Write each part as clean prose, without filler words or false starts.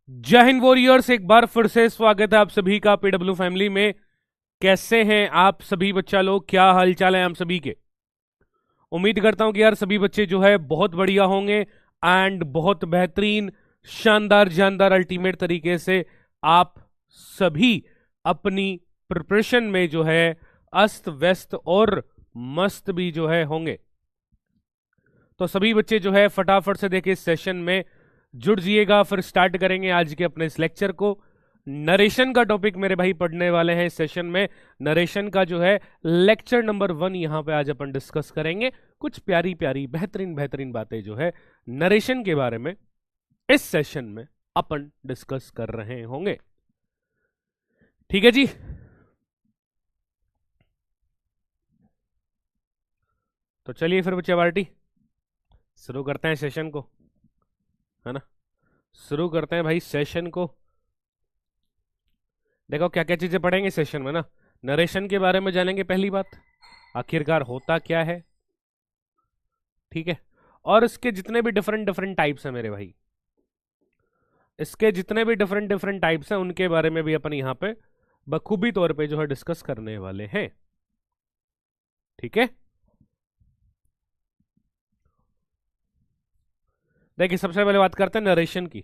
जय हिंद वॉरियर्स, एक बार फिर से स्वागत है आप सभी का पीडब्ल्यू फैमिली में। कैसे हैं आप सभी बच्चा लोग, क्या हालचाल है हम सभी के। उम्मीद करता हूं कि यार सभी बच्चे जो है बहुत बढ़िया होंगे एंड बहुत बेहतरीन शानदार जानदार अल्टीमेट तरीके से आप सभी अपनी प्रिपरेशन में जो है अस्त व्यस्त और मस्त भी जो है होंगे। तो सभी बच्चे जो है फटाफट से देखिए इस सेशन में जुड़ जाइएगा। फिर स्टार्ट करेंगे आज के अपने इस लेक्चर को। नरेशन का टॉपिक मेरे भाई पढ़ने वाले हैं इस सेशन में। नरेशन का जो है लेक्चर नंबर 1 यहां पे आज अपन डिस्कस करेंगे। कुछ प्यारी प्यारी बेहतरीन बेहतरीन बातें जो है नरेशन के बारे में इस सेशन में अपन डिस्कस कर रहे होंगे। ठीक है जी। तो चलिए फिर बच्चे पार्टी शुरू करते हैं सेशन को, है ना। शुरू करते हैं भाई सेशन को। देखो क्या क्या चीजें पढ़ेंगे सेशन में ना। नरेशन के बारे में जानेंगे पहली बात, आखिरकार होता क्या है, ठीक है। और इसके जितने भी डिफरेंट डिफरेंट टाइप्स हैं मेरे भाई, इसके जितने भी डिफरेंट डिफरेंट टाइप्स हैं उनके बारे में भी अपन यहां पे बखूबी तौर पे जो है डिस्कस करने वाले हैं। ठीक है। देखिए सबसे पहले बात करते हैं नरेशन की।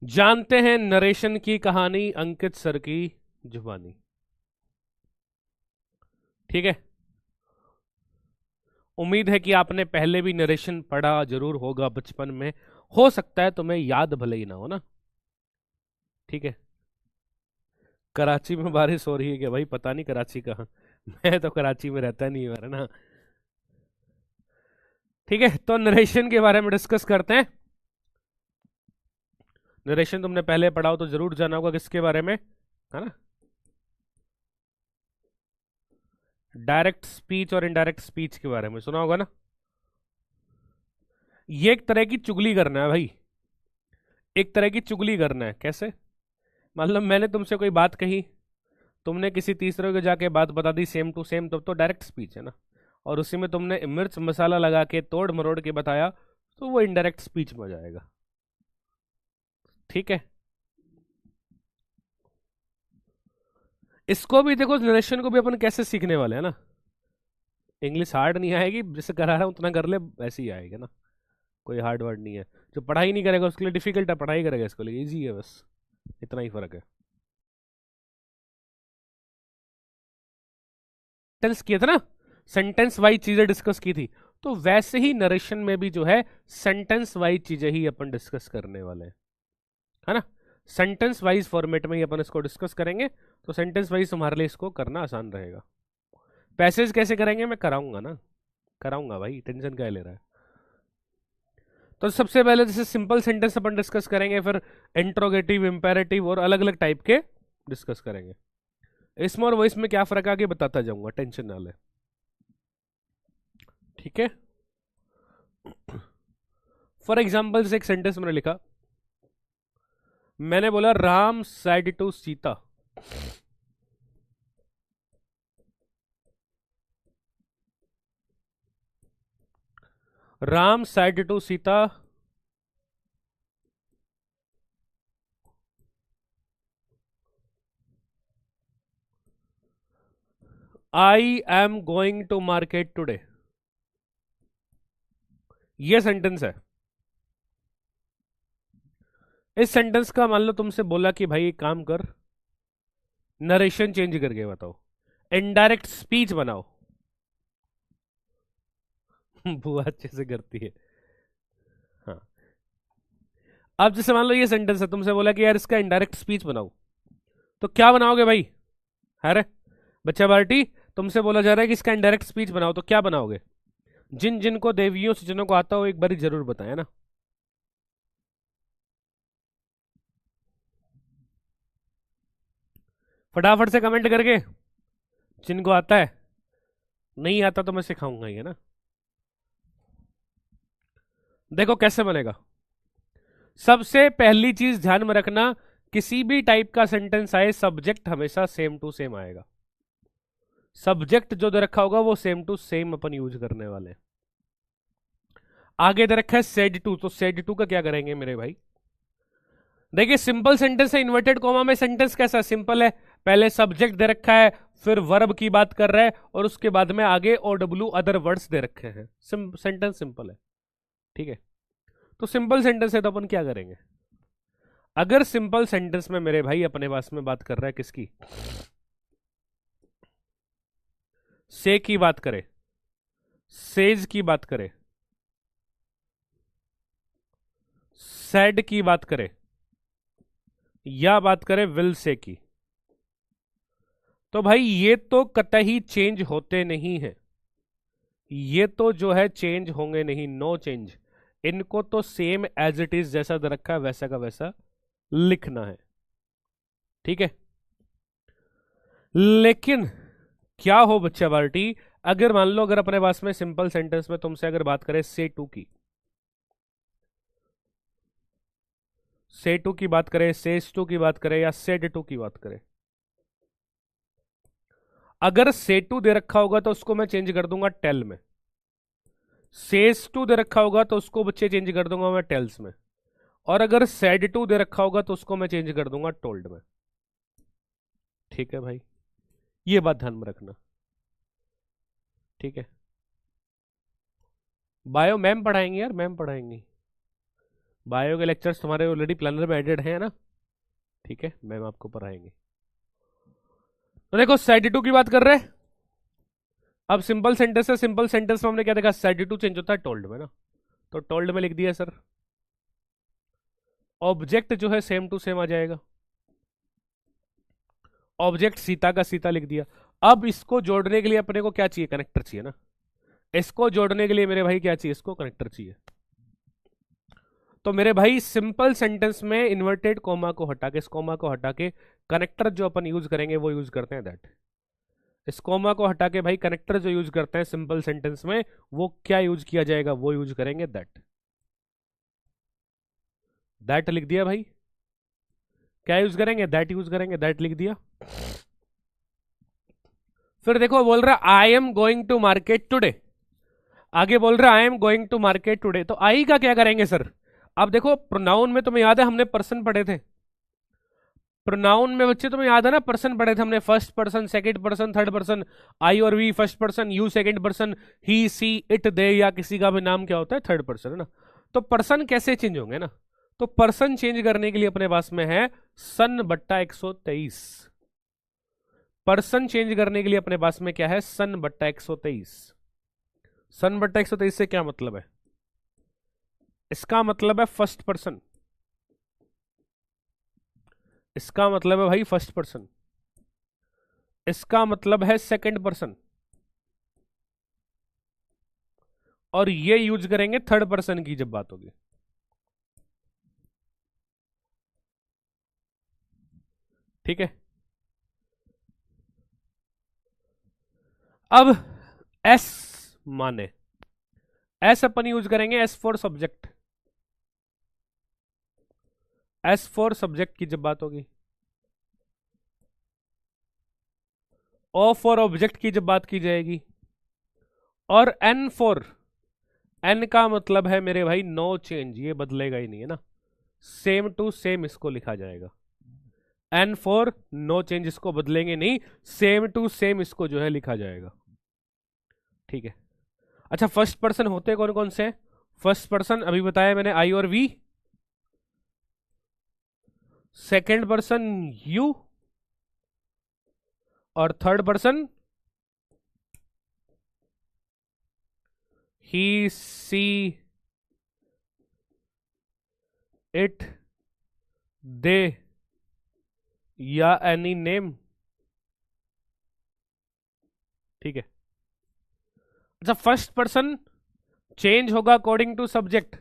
जानते हैं नरेशन की कहानी अंकित सर की जुबानी। ठीक है। उम्मीद है कि आपने पहले भी नरेशन पढ़ा जरूर होगा बचपन में, हो सकता है तुम्हें याद भले ही ना हो ना। ठीक है। कराची में बारिश हो रही है क्या भाई, पता नहीं कराची कहाँ। मैं तो कराची में रहता नहीं है ना। ठीक है, तो नरेशन के बारे में डिस्कस करते हैं। नरेशन तुमने पहले पढ़ा हो तो जरूर जाना होगा किसके बारे में, है ना। डायरेक्ट स्पीच और इनडायरेक्ट स्पीच के बारे में सुना होगा ना। ये एक तरह की चुगली करना है भाई, एक तरह की चुगली करना है। कैसे, मतलब मैंने तुमसे कोई बात कही, तुमने किसी तीसरे को जाके बात बता दी सेम टू सेम, तब तो डायरेक्ट स्पीच है ना। और उसी में तुमने मिर्च मसाला लगा के तोड़ मरोड़ के बताया तो वो इनडायरेक्ट स्पीच में जाएगा। ठीक है। इसको भी देखो, नरेशन को भी अपन कैसे सीखने वाले हैं ना। इंग्लिश हार्ड नहीं आएगी, जैसे करा रहा हूं उतना कर ले, ऐसे ही आएगा ना। कोई हार्ड वर्ड नहीं है। जो पढ़ाई नहीं करेगा उसके लिए डिफिकल्ट है, पढ़ाई करेगा इसके लिए इजी है, बस इतना ही फर्क है। सेंटेंस किए थे ना, सेंटेंस वाइज चीजें डिस्कस की थी, तो वैसे ही नरेशन में भी जो है सेंटेंस वाइज चीजें ही अपन डिस्कस करने वाले हैं, है ना। सेंटेंस वाइज फॉर्मेट में ही अपन इसको डिस्कस करेंगे, तो सेंटेंस वाइज तुम्हारे लिए इसको करना आसान रहेगा। पैसेज कैसे करेंगे मैं कराऊंगा ना, कराऊंगा भाई, टेंशन क्या ले रहा है। तो सबसे पहले जैसे सिंपल सेंटेंस अपन डिस्कस करेंगे, फिर इंट्रोगेटिव इंपेरेटिव और अलग अलग टाइप के डिस्कस करेंगे। इसमें और वॉइस में क्या फर्क आगे बताता जाऊंगा, टेंशन ना ले। ठीक है। फॉर एग्जाम्पल से एक सेंटेंस मैंने लिखा, मैंने बोला Ram said to Sita. Ram said to Sita, I am going to market today. ये सेंटेंस है। इस सेंटेंस का मान लो तुमसे बोला कि भाई एक काम कर, नरेशन चेंज करके बताओ, इनडायरेक्ट स्पीच बनाओ। बुआ अच्छे से करती है। हाँ, अब जैसे मान लो ये सेंटेंस है, तुमसे बोला कि यार इसका इनडायरेक्ट स्पीच बनाओ, तो क्या बनाओगे भाई। अरे बच्चा पार्टी, तुमसे बोला जा रहा है कि इसका इनडायरेक्ट स्पीच बनाओ, तो क्या बनाओगे। जिन जिन को देवियों सज्जनों को आता हो एक बार जरूर बताएं ना। फटाफट से कमेंट करके, जिनको आता है, नहीं आता तो मैं सिखाऊंगा ही, है ना। देखो कैसे बनेगा। सबसे पहली चीज ध्यान में रखना, किसी भी टाइप का सेंटेंस आए सब्जेक्ट हमेशा सेम टू सेम आएगा। सब्जेक्ट जो दे रखा होगा वो सेम टू सेम अपन यूज करने वाले हैं। आगे दे रखा है सेड टू, तो सेड टू का क्या करेंगे मेरे भाई? देखिए सिंपल सेंटेंस है, इन्वर्टेड कॉमा में सेंटेंस कैसा सिंपल है, पहले सब्जेक्ट दे रखा है, फिर वर्ब की बात कर रहा है, और उसके बाद में आगे OW अदर वर्ड्स दे रखे हैं। सेंटेंस सिंपल है, ठीक है। तो सिंपल सेंटेंस है तो अपन क्या करेंगे? अगर सिंपल सेंटेंस में मेरे भाई अपने पास में बात कर रहा है किसकी, से की बात करे, सेज की बात करे, सैड की बात करे, या बात करें विल से की, तो भाई ये तो कतई चेंज होते नहीं है, ये तो जो है चेंज होंगे नहीं, नो चेंज। इनको तो सेम एज इट इज जैसा दे रखा है वैसा का वैसा लिखना है, ठीक है। लेकिन क्या हो बच्चा पार्टी, अगर मान लो अगर अपने पास में सिंपल सेंटेंस में तुमसे अगर बात करें से टू की, से टू की बात करें, सेज टू की बात करें, या सेड टू की बात करें, अगर से टू दे रखा होगा तो उसको मैं चेंज कर दूंगा टेल में, सेज टू दे रखा होगा तो उसको बच्चे चेंज कर दूंगा मैं टेल्स में, और अगर सेड टू दे रखा होगा तो उसको मैं चेंज कर दूंगा टोल्ड में, ठीक है भाई। ये बात ध्यान में रखना, ठीक है। बायो मैम पढ़ाएंगे यार, मैम पढ़ाएंगे, बायो के लेक्चर्स तुम्हारे ऑलरेडी प्लानर में एडेड हैं ना, ठीक है, मैम आपको पढ़ाएंगे। तो देखो सेड टू की बात कर रहे हैं, अब सिंपल सेंटेंस है, सिंपल सेंटेंस में हमने क्या देखा, सेड टू चेंज होता है टोल्ड में ना, तो टोल्ड में लिख दिया सर। ऑब्जेक्ट जो है सेम टू सेम आ जाएगा, ऑब्जेक्ट सीता का सीता लिख दिया। अब इसको जोड़ने के लिए अपने को क्या चाहिए, कनेक्टर चाहिए ना, इसको जोड़ने के लिए मेरे भाई क्या चाहिए, इसको कनेक्टर चाहिए। तो मेरे भाई सिंपल सेंटेंस में इन्वर्टेड कॉमा को हटा के, इस कॉमा को हटा के कनेक्टर जो अपन यूज करेंगे वो यूज करते हैं दैट। इस कॉमा को हटा के भाई कनेक्टर जो यूज करते हैं सिंपल सेंटेंस में वो क्या यूज किया जाएगा, वो यूज करेंगे दैट। दैट लिख दिया भाई, क्या यूज करेंगे, दैट यूज करेंगे, दैट लिख दिया। फिर देखो बोल रहा I am going to market today, आगे बोल रहा I am going to market today, तो आई का क्या करेंगे सर? अब देखो प्रोनाउन में तुम्हें याद है हमने पर्सन पढ़े थे, प्रोनाउन में बच्चे तुम्हें याद है ना पर्सन पढ़े थे हमने, first person, second person, third person, I और we first person, you second person, he she it they, या किसी का भी नाम क्या होता है थर्ड पर्सन, है ना। तो पर्सन कैसे चेंज होंगे ना, तो पर्सन चेंज करने के लिए अपने पास में है सन बट्टा 123, पर्सन चेंज करने के लिए अपने पास में क्या है, सन बट्टा 123। सन बट्टा 123 से क्या मतलब है, इसका मतलब है फर्स्ट पर्सन, इसका मतलब है भाई फर्स्ट पर्सन, इसका मतलब है सेकंड पर्सन, और ये यूज करेंगे थर्ड पर्सन की जब बात होगी, ठीक है। अब एस माने, एस अपन यूज करेंगे S for subject, S for subject की जब बात होगी, ओ फॉर ऑब्जेक्ट की जब बात की जाएगी, और एन फॉर, एन का मतलब है मेरे भाई नो चेंज, ये बदलेगा ही नहीं है ना, सेम टू सेम इसको लिखा जाएगा, एन फॉर नो चेंज, इसको बदलेंगे नहीं, सेम टू सेम इसको जो है लिखा जाएगा, ठीक है। अच्छा फर्स्ट पर्सन होते कौन कौन से? फर्स्ट पर्सन अभी बताया मैंने आई और वी, सेकंड पर्सन यू, और third person he she it they, या एनी नेम, ठीक है। अच्छा फर्स्ट पर्सन चेंज होगा according to subject,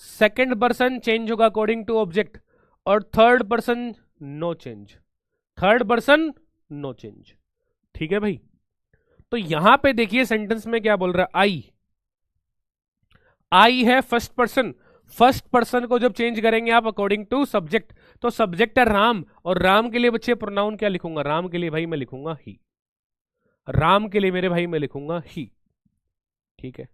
second person change होगा अकॉर्डिंग टू ऑब्जेक्ट, और third person no change, third person no change, ठीक है भाई। तो यहां पे देखिए सेंटेंस में क्या बोल रहा है, आई, आई है फर्स्ट पर्सन, फर्स्ट पर्सन को जब चेंज करेंगे आप अकॉर्डिंग टू सब्जेक्ट, तो सब्जेक्ट है राम, और राम के लिए बच्चे प्रोनाउन क्या लिखूंगा, राम के लिए भाई मैं लिखूंगा ही, राम के लिए मेरे भाई मैं लिखूंगा ही। ठीक है,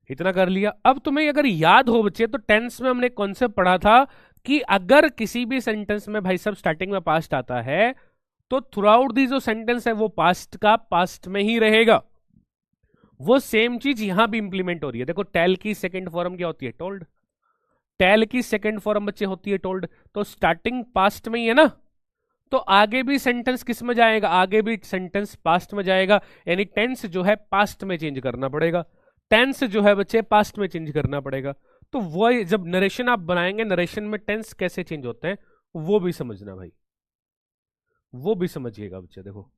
इतना कर लिया। अब तुम्हें अगर याद हो बच्चे, तो टेंस में हमने कॉन्सेप्ट पढ़ा था कि अगर किसी भी सेंटेंस में भाई साहब स्टार्टिंग में पास्ट आता है, तो थ्रू आउट दी जो सेंटेंस है वो पास्ट का पास्ट में ही रहेगा। वो सेम चीज यहां भी इंप्लीमेंट हो रही है। देखो, टेल की सेकंड फॉर्म क्या होती है? टोल्ड। टेल की सेकंड फॉर्म बच्चे होती है टोल्ड। तो स्टार्टिंग पास्ट में ही है ना, तो आगे भी सेंटेंस किस में जाएगा? आगे भी सेंटेंस पास्ट में जाएगा। यानी टेंस जो है पास्ट में चेंज करना पड़ेगा। टेंस जो है बच्चे पास्ट में चेंज करना पड़ेगा। तो वो जब नरेशन आप बनाएंगे, नरेशन में टेंस कैसे चेंज होते हैं वो भी समझना भाई, वो भी समझिएगा बच्चे। देखो,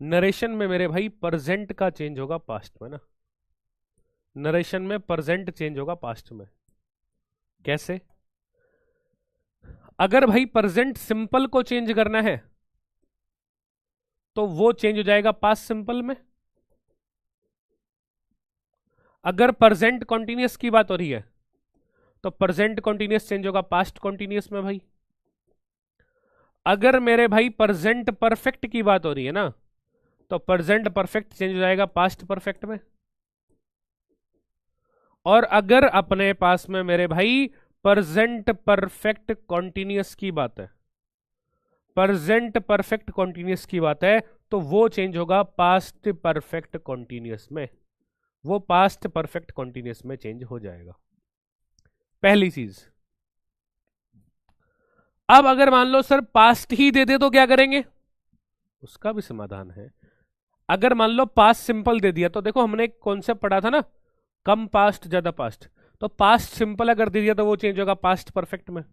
नरेशन में मेरे भाई प्रेजेंट का चेंज होगा पास्ट में ना, नरेशन में प्रेजेंट चेंज होगा पास्ट में। कैसे? अगर भाई प्रेजेंट सिंपल को चेंज करना है तो वो चेंज हो जाएगा पास्ट सिंपल में। अगर प्रेजेंट कॉन्टिन्यूअस की बात हो रही है तो प्रेजेंट कॉन्टिन्यूअस चेंज होगा पास्ट कॉन्टिन्यूअस में भाई। अगर मेरे भाई प्रेजेंट परफेक्ट की बात हो रही है ना, तो प्रेजेंट परफेक्ट चेंज हो जाएगा पास्ट परफेक्ट में। और अगर अपने पास में मेरे भाई प्रेजेंट परफेक्ट कॉन्टिन्यूअस की बात है, प्रेजेंट परफेक्ट कॉन्टिन्यूअस की बात है, तो वो चेंज होगा पास्ट परफेक्ट कॉन्टिन्यूअस में। वो पास्ट परफेक्ट कॉन्टिन्यूअस में चेंज हो जाएगा, पहली चीज। अब अगर मान लो सर पास्ट ही दे दे तो क्या करेंगे? उसका भी समाधान है। अगर मान लो पास्ट सिंपल दे दिया, तो देखो हमने एक कॉन्सेप्ट पढ़ा था ना, कम पास्ट ज्यादा पास्ट। तो पास्ट सिंपल अगर दे दिया तो वो चेंज होगा पास्ट परफेक्ट में।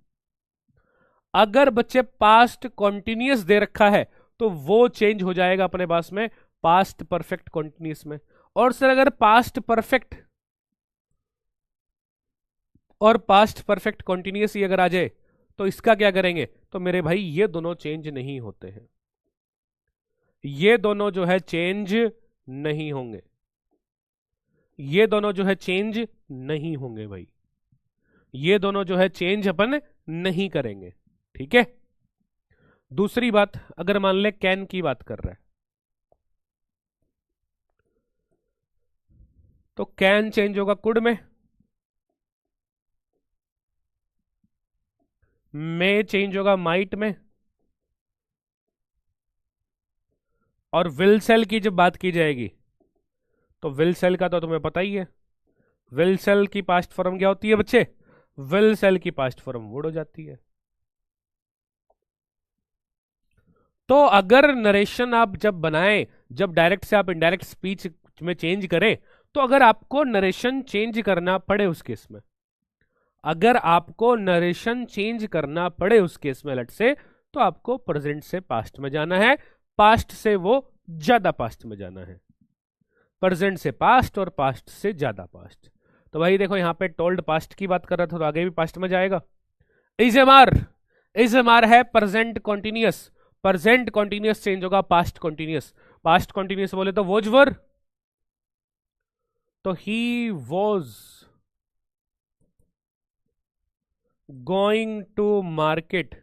अगर बच्चे पास्ट कॉन्टिन्यूअस दे रखा है तो वो चेंज हो जाएगा अपने पास में पास्ट परफेक्ट कॉन्टिन्यूअस में। और सर अगर पास्ट परफेक्ट और पास्ट परफेक्ट कॉन्टिन्यूअस ही अगर आ जाए तो इसका क्या करेंगे? तो मेरे भाई ये दोनों चेंज नहीं होते हैं, ये दोनों जो है चेंज नहीं होंगे, ये दोनों जो है चेंज नहीं होंगे भाई, ये दोनों जो है चेंज अपन नहीं करेंगे। ठीक है। दूसरी बात, अगर मान ले कैन की बात कर रहा है तो कैन चेंज होगा कुड में चेंज होगा माइट में। और विल सेल की जब बात की जाएगी तो विल सेल का तो तुम्हें पता ही है, विल सेल की पास्ट फॉर्म क्या होती है बच्चे? विल सेल की पास्ट फॉर्म वुड हो जाती है। तो अगर नरेशन आप जब बनाएं, जब डायरेक्ट से आप इनडायरेक्ट स्पीच में चेंज करें, तो अगर आपको नरेशन चेंज करना पड़े उस केस में, अगर आपको नरेशन चेंज करना पड़े उस केस में लट से, तो आपको प्रेजेंट से पास्ट में जाना है, पास्ट से वो ज्यादा पास्ट में जाना है, प्रेजेंट से पास्ट और पास्ट से ज्यादा पास्ट। तो भाई देखो यहां पे टोल्ड पास्ट की बात कर रहा था तो आगे भी पास्ट में जाएगा। इज एम आर है present continuous, present continuous change होगा पास्ट कॉन्टिन्यूअस। पास्ट कॉन्टिन्यूअस बोले तो वोज वर, तो he was going to market.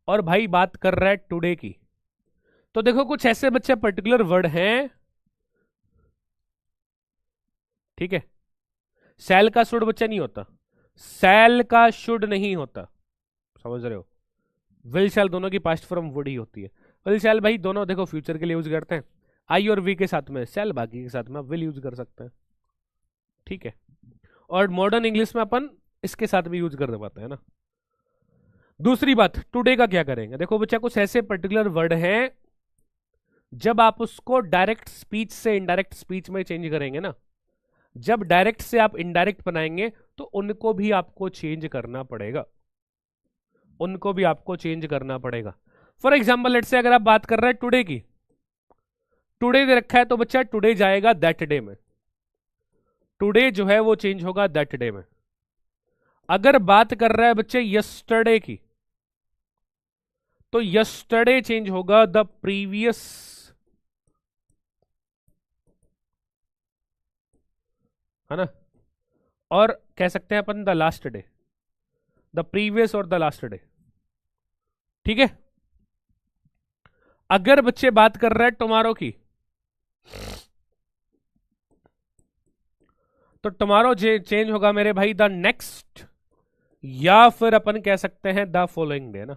और भाई बात कर रहा है टुडे की। तो देखो कुछ ऐसे बच्चे पर्टिकुलर वर्ड हैं, ठीक है, सेल का शुड बच्चा नहीं होता, सेल का शुड नहीं होता, समझ रहे हो? विल शैल दोनों की पास्ट फॉर्म वुड ही होती है। विल शैल भाई दोनों देखो फ्यूचर के लिए यूज करते हैं, आई और वी के साथ में सेल, बाकी के साथ में विल यूज कर सकते हैं। ठीक है। और मॉडर्न इंग्लिश में अपन इसके साथ भी यूज कर पाते हैं ना। दूसरी बात, टुडे का क्या करेंगे? देखो बच्चा कुछ ऐसे पर्टिकुलर वर्ड हैं जब आप उसको डायरेक्ट स्पीच से इनडायरेक्ट स्पीच में चेंज करेंगे ना, जब डायरेक्ट से आप इनडायरेक्ट बनाएंगे तो उनको भी आपको चेंज करना पड़ेगा, उनको भी आपको चेंज करना पड़ेगा। फॉर एग्जाम्पल लेट से अगर आप बात कर रहे हैं टुडे की, टुडे दे रखा है तो बच्चा टुडे जाएगा दैट डे में, टुडे जो है वो चेंज होगा दैट डे में। अगर बात कर रहा है बच्चे यस्टरडे की, तो यस्टरडे चेंज होगा द प्रीवियस, है ना। और कह सकते हैं upon the last day, the previous और द लास्ट डे। ठीक है। अगर बच्चे बात कर रहे हैं टुमारो की, तो टुमारो चेंज होगा मेरे भाई द नेक्स्ट, या फिर अपन कह सकते हैं द फॉलोइंग डे ना,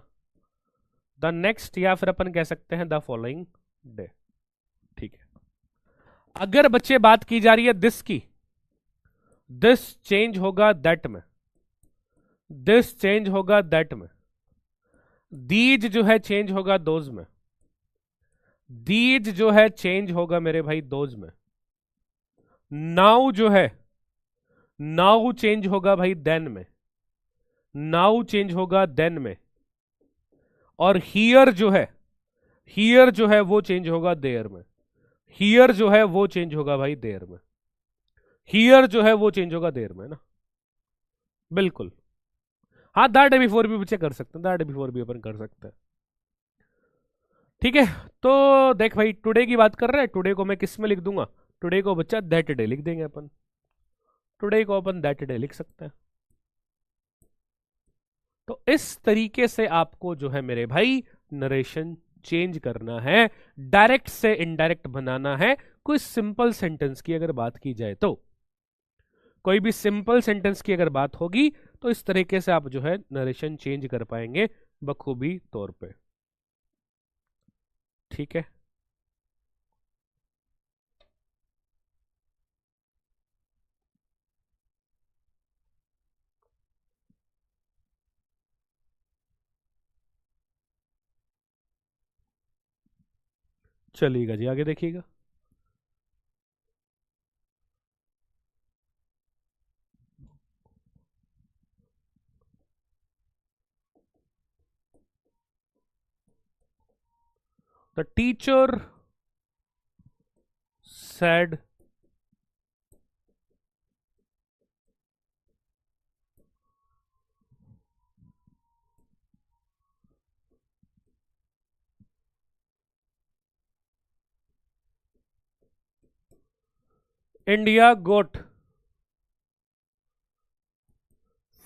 द नेक्स्ट, या फिर अपन कह सकते हैं द फॉलोइंग डे। ठीक है। अगर बच्चे बात की जा रही है दिस की, दिस चेंज होगा दैट में, दिस चेंज होगा दैट में, दीज जो है चेंज होगा दोज में, दीज जो है चेंज होगा मेरे भाई दोज में, नाउ जो है, नाउ चेंज होगा भाई देन में, नाउ चेंज होगा देन में, और हियर जो है, हियर जो है वो चेंज होगा देयर में, हियर जो है वो चेंज होगा भाई देयर में, हियर जो है वो चेंज होगा देयर में ना, बिल्कुल। हाँ दैट डे बिफोर भी बच्चे कर सकते हैं, दैट डे बिफोर भी अपन कर सकते हैं। ठीक है। तो देख भाई टुडे की बात कर रहे हैं, टुडे को मैं किस में लिख दूंगा, टुडे को बच्चा दैट डे लिख देंगे अपन, टुडे को अपन दैट डे लिख सकते हैं। तो इस तरीके से आपको जो है मेरे भाई नरेशन चेंज करना है, डायरेक्ट से इनडायरेक्ट बनाना है। कोई सिंपल सेंटेंस की अगर बात की जाए तो, कोई भी सिंपल सेंटेंस की अगर बात होगी तो इस तरीके से आप जो है नरेशन चेंज कर पाएंगे बखूबी तौर पे। ठीक है। चलिएगा जी, आगे देखिएगा। The teacher said India got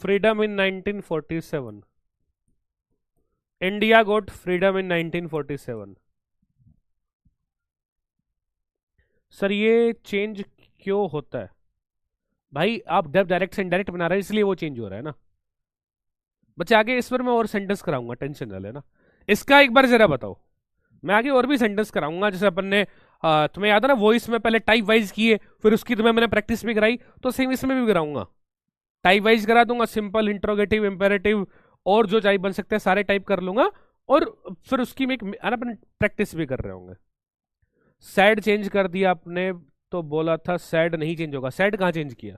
freedom in 1947. India got freedom in 1947. Sir ये चेंज क्यों होता है भाई? आप जब डायरेक्ट से इनडायरेक्ट बना रहे हैं इसलिए वो चेंज हो रहा है ना बच्चे। आगे इस पर मैं और सेंटेंस कराऊंगा, टेंशन ना लेना। इसका एक बार जरा बताओ, मैं आगे और भी सेंटेंस कराऊंगा। जैसे अपन ने तुम्हें याद है ना वॉइस में पहले टाइप वाइज किए, फिर उसकी तुम्हें मैंने प्रैक्टिस भी कराई, तो सेम इसमें भी कराऊंगा। टाइप वाइज करा दूंगा, सिंपल, इंट्रोगेटिव, इंपेरेटिव, और जो टाइप बन सकते हैं सारे टाइप कर लूंगा, और फिर उसकी में अपन प्रैक्टिस भी कर रहे होंगे। सैड चेंज कर दिया आपने, तो बोला था सैड नहीं चेंज होगा। सैड कहां चेंज किया?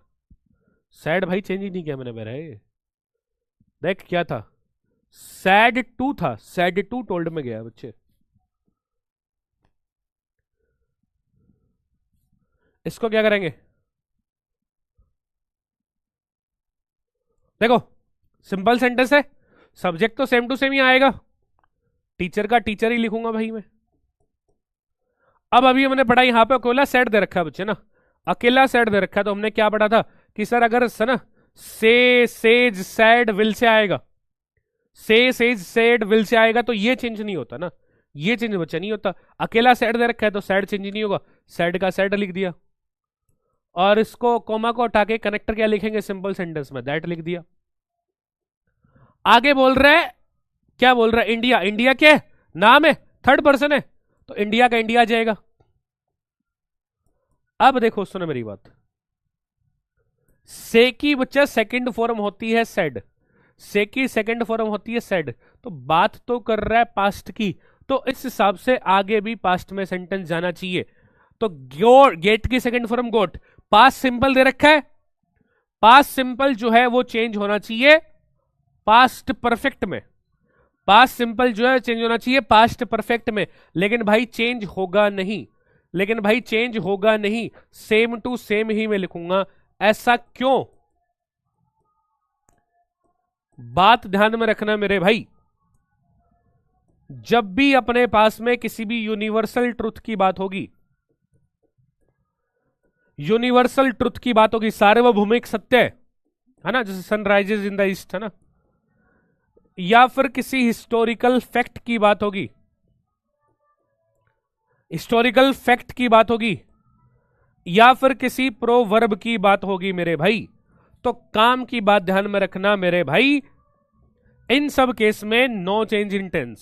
सैड भाई चेंज ही नहीं किया मैंने मेरा। देख क्या था, सैड टू था, सैड टू टोल्ड में गया बच्चे। इसको क्या करेंगे? देखो सिंपल सेंटेंस है, सब्जेक्ट तो सेम टू सेम ही आएगा, टीचर का टीचर ही लिखूंगा भाई मैं। अब अभी हमने पढ़ा यहां पे अकेला सेट दे रखा है बच्चे ना, अकेला सेट दे रखा है, तो हमने क्या पढ़ा था कि सर अगर ना से, सेज, सैड, विल से आएगा, से, सेज, सैड, विल से आएगा, तो ये चेंज नहीं होता ना, ये चेंज बच्चा नहीं होता। अकेला सैड दे रखा है तो सैड चेंज नहीं होगा, सैड का सैड लिख दिया, और इसको कोमा को हटा के कनेक्टर क्या लिखेंगे सिंपल सेंटेंस में, दैट लिख दिया। आगे बोल रहा है, क्या बोल रहा है? इंडिया, इंडिया क्या है? नाम है, थर्ड पर्सन है, तो इंडिया का इंडिया आ जाएगा। अब देखो सुनो मेरी बात, से की बच्चा सेकंड फॉर्म होती है सेड, से की सेकंड फॉर्म होती है सेड, तो बात तो कर रहा है पास्ट की, तो इस हिसाब से आगे भी पास्ट में सेंटेंस जाना चाहिए। तो गेट की second form goat, past simple they रखा है, पास्ट सिंपल जो है वो चेंज होना चाहिए पास्ट परफेक्ट में, पास्ट सिंपल जो है चेंज होना चाहिए पास्ट परफेक्ट में, लेकिन भाई चेंज होगा नहीं, लेकिन भाई चेंज होगा नहीं, सेम टू सेम ही मैं लिखूंगा। ऐसा क्यों? बात ध्यान में रखना मेरे भाई, जब भी अपने पास में किसी भी यूनिवर्सल ट्रुथ की बात होगी, यूनिवर्सल ट्रुथ की बात होगी, सार्वभौमिक सत्य है ना, जैसे सनराइजेस इन द ईस्ट है ना, या फिर किसी हिस्टोरिकल फैक्ट की बात होगी, हिस्टोरिकल फैक्ट की बात होगी या फिर किसी प्रोवर्ब की बात होगी मेरे भाई, तो काम की बात ध्यान में रखना मेरे भाई, इन सब केस में no change in tense,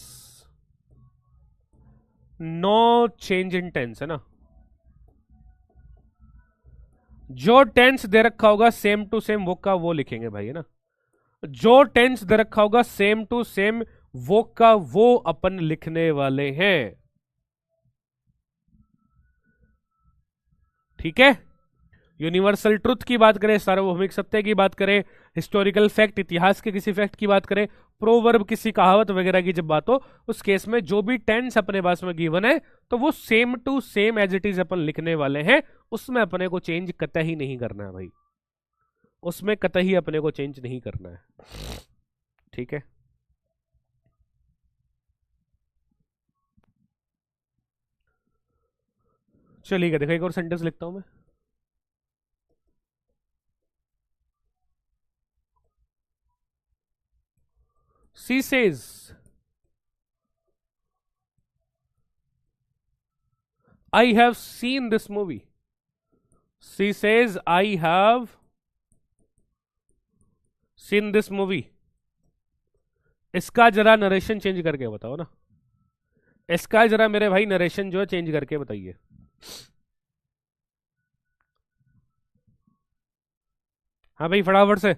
no change in tense है ना। जो टेंस दे रखा होगा सेम टू सेम वो का वो लिखेंगे भाई, है ना। जो टेंस दे रखा होगा सेम टू सेम वो का वो अपन लिखने वाले हैं, ठीक है। यूनिवर्सल ट्रुथ की बात करें, सार्वभौमिक सत्य की बात करें, हिस्टोरिकल फैक्ट इतिहास के किसी फैक्ट की बात करें, प्रोवर्ब किसी कहावत वगैरह की जब बात हो, उस केस में जो भी टेंस अपने पास में गिवन है तो वो same to same as it is अपन लिखने वाले हैं, उसमें अपने को चेंज कतई नहीं करना है भाई, उसमें कतई अपने को चेंज नहीं करना है, ठीक है। चलिए देखो एक और सेंटेंस लिखता हूं मैं। She says I have seen this movie. She says, I have seen this movie. इसका जरा नरेशन चेंज करके बताओ ना, इसका जरा मेरे भाई नरेशन जो है चेंज करके बताइए। हाँ भाई फटाफट से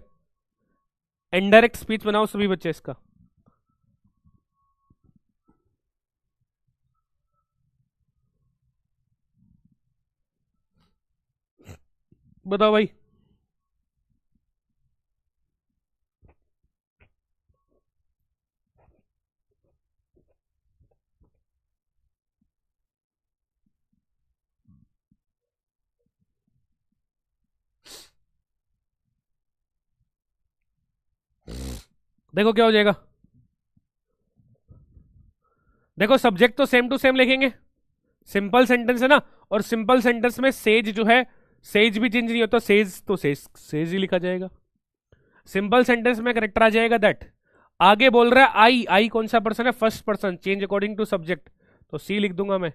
इनडायरेक्ट स्पीच बनाओ सभी बच्चे इसका। बताओ भाई। देखो क्या हो जाएगा, देखो सब्जेक्ट तो सेम टू सेम लिखेंगे, सिंपल सेंटेंस है ना, और सिंपल सेंटेंस में सेज जो है, सेज भी चेंज नहीं होता, सेज तो सेज सेज ही लिखा जाएगा। सिंपल सेंटेंस में करेक्टर आ जाएगा दैट। आगे बोल रहा है आई, आई कौन सा पर्सन है, first person, change according to subject, तो सी लिख दूंगा मैं।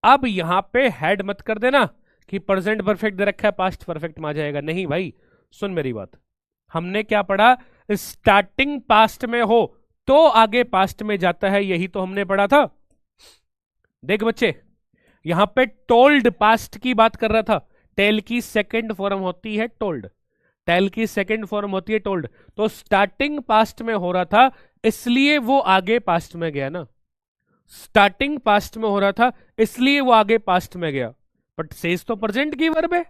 अब यहां पे हेड मत कर देना कि प्रेजेंट परफेक्ट दे रखा है पास्ट परफेक्ट में आ जाएगा, नहीं भाई सुन मेरी बात, हमने क्या पढ़ा, स्टार्टिंग पास्ट में हो तो आगे पास्ट में जाता है, यही तो हमने पढ़ा था। देख बच्चे यहां पे टोल्ड पास्ट की बात कर रहा था, टेल की सेकंड फॉर्म होती है टोल्ड, टेल की सेकंड फॉर्म होती है टोल्ड, तो स्टार्टिंग पास्ट में हो रहा था इसलिए वो आगे पास्ट में गया ना, स्टार्टिंग पास्ट में हो रहा था इसलिए वो आगे पास्ट में गया, बट सेज तो प्रेजेंट की वर्ब है,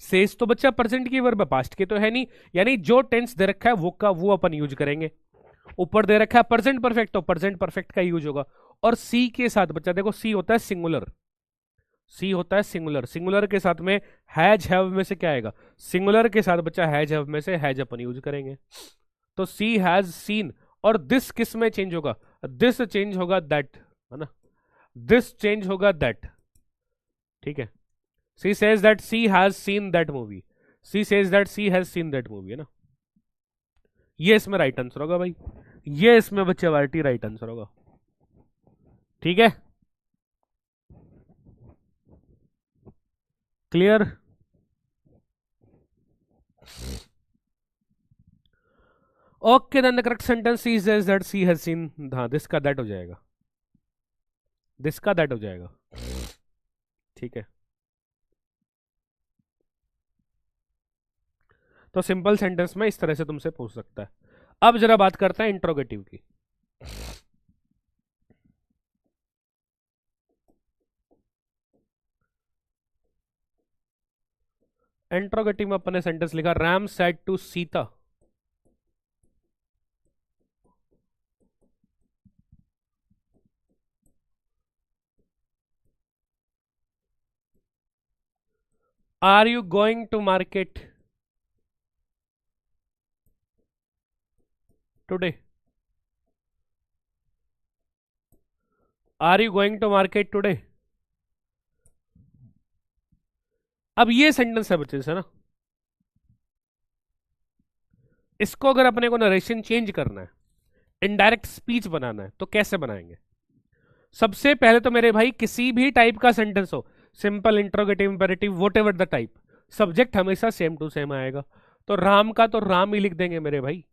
सेज तो बच्चा प्रेजेंट की वर्ब है, पास्ट की तो है नहीं, यानी जो टेंस दे रखा है वो का वो अपन यूज करेंगे। ऊपर दे रखा है प्रेजेंट परफेक्ट, तो प्रेजेंट परफेक्ट का यूज होगा। और सी के साथ बच्चा देखो, सी होता है सिंगुलर, सी होता है सिंगुलर, सिंगुलर के साथ में हैज हैव में से क्या आएगा, सिंगुलर के साथ बच्चा हैज हैव में से हैज अपन यूज करेंगे, तो सी हैज सीन, और दिस किस में चेंज होगा, दिस चेंज होगा दैट, है ना, दिस चेंज होगा दैट, ठीक है। She says that she has seen that movie, she says that she has seen that movie, है ना, ये इसमें राइट आंसर होगा भाई, ये इसमें बच्चे वार्टी राइट आंसर होगा, ठीक है, clear. Okay then the correct sentence is that she has seen, हाँ दिस का दैट हो जाएगा, दिस का दैट हो जाएगा, ठीक है। तो सिंपल सेंटेंस में इस तरह से तुमसे पूछ सकता है। अब जरा बात करते हैं इंट्रोगेटिव की। इंट्रोगेटिव में अपने सेंटेंस लिखा, Ram said to Sita, are you going to market today, are you going to market today. अब ये सेंटेंस है बच्चे से ना, इसको अगर अपने को नरेशन चेंज करना है, इनडायरेक्ट स्पीच बनाना है, तो कैसे बनाएंगे। सबसे पहले तो मेरे भाई किसी भी टाइप का सेंटेंस हो, simple, interrogative, imperative, whatever the type, subject हमेशा सेम टू सेम आएगा। तो राम का तो राम ही लिख देंगे मेरे भाई,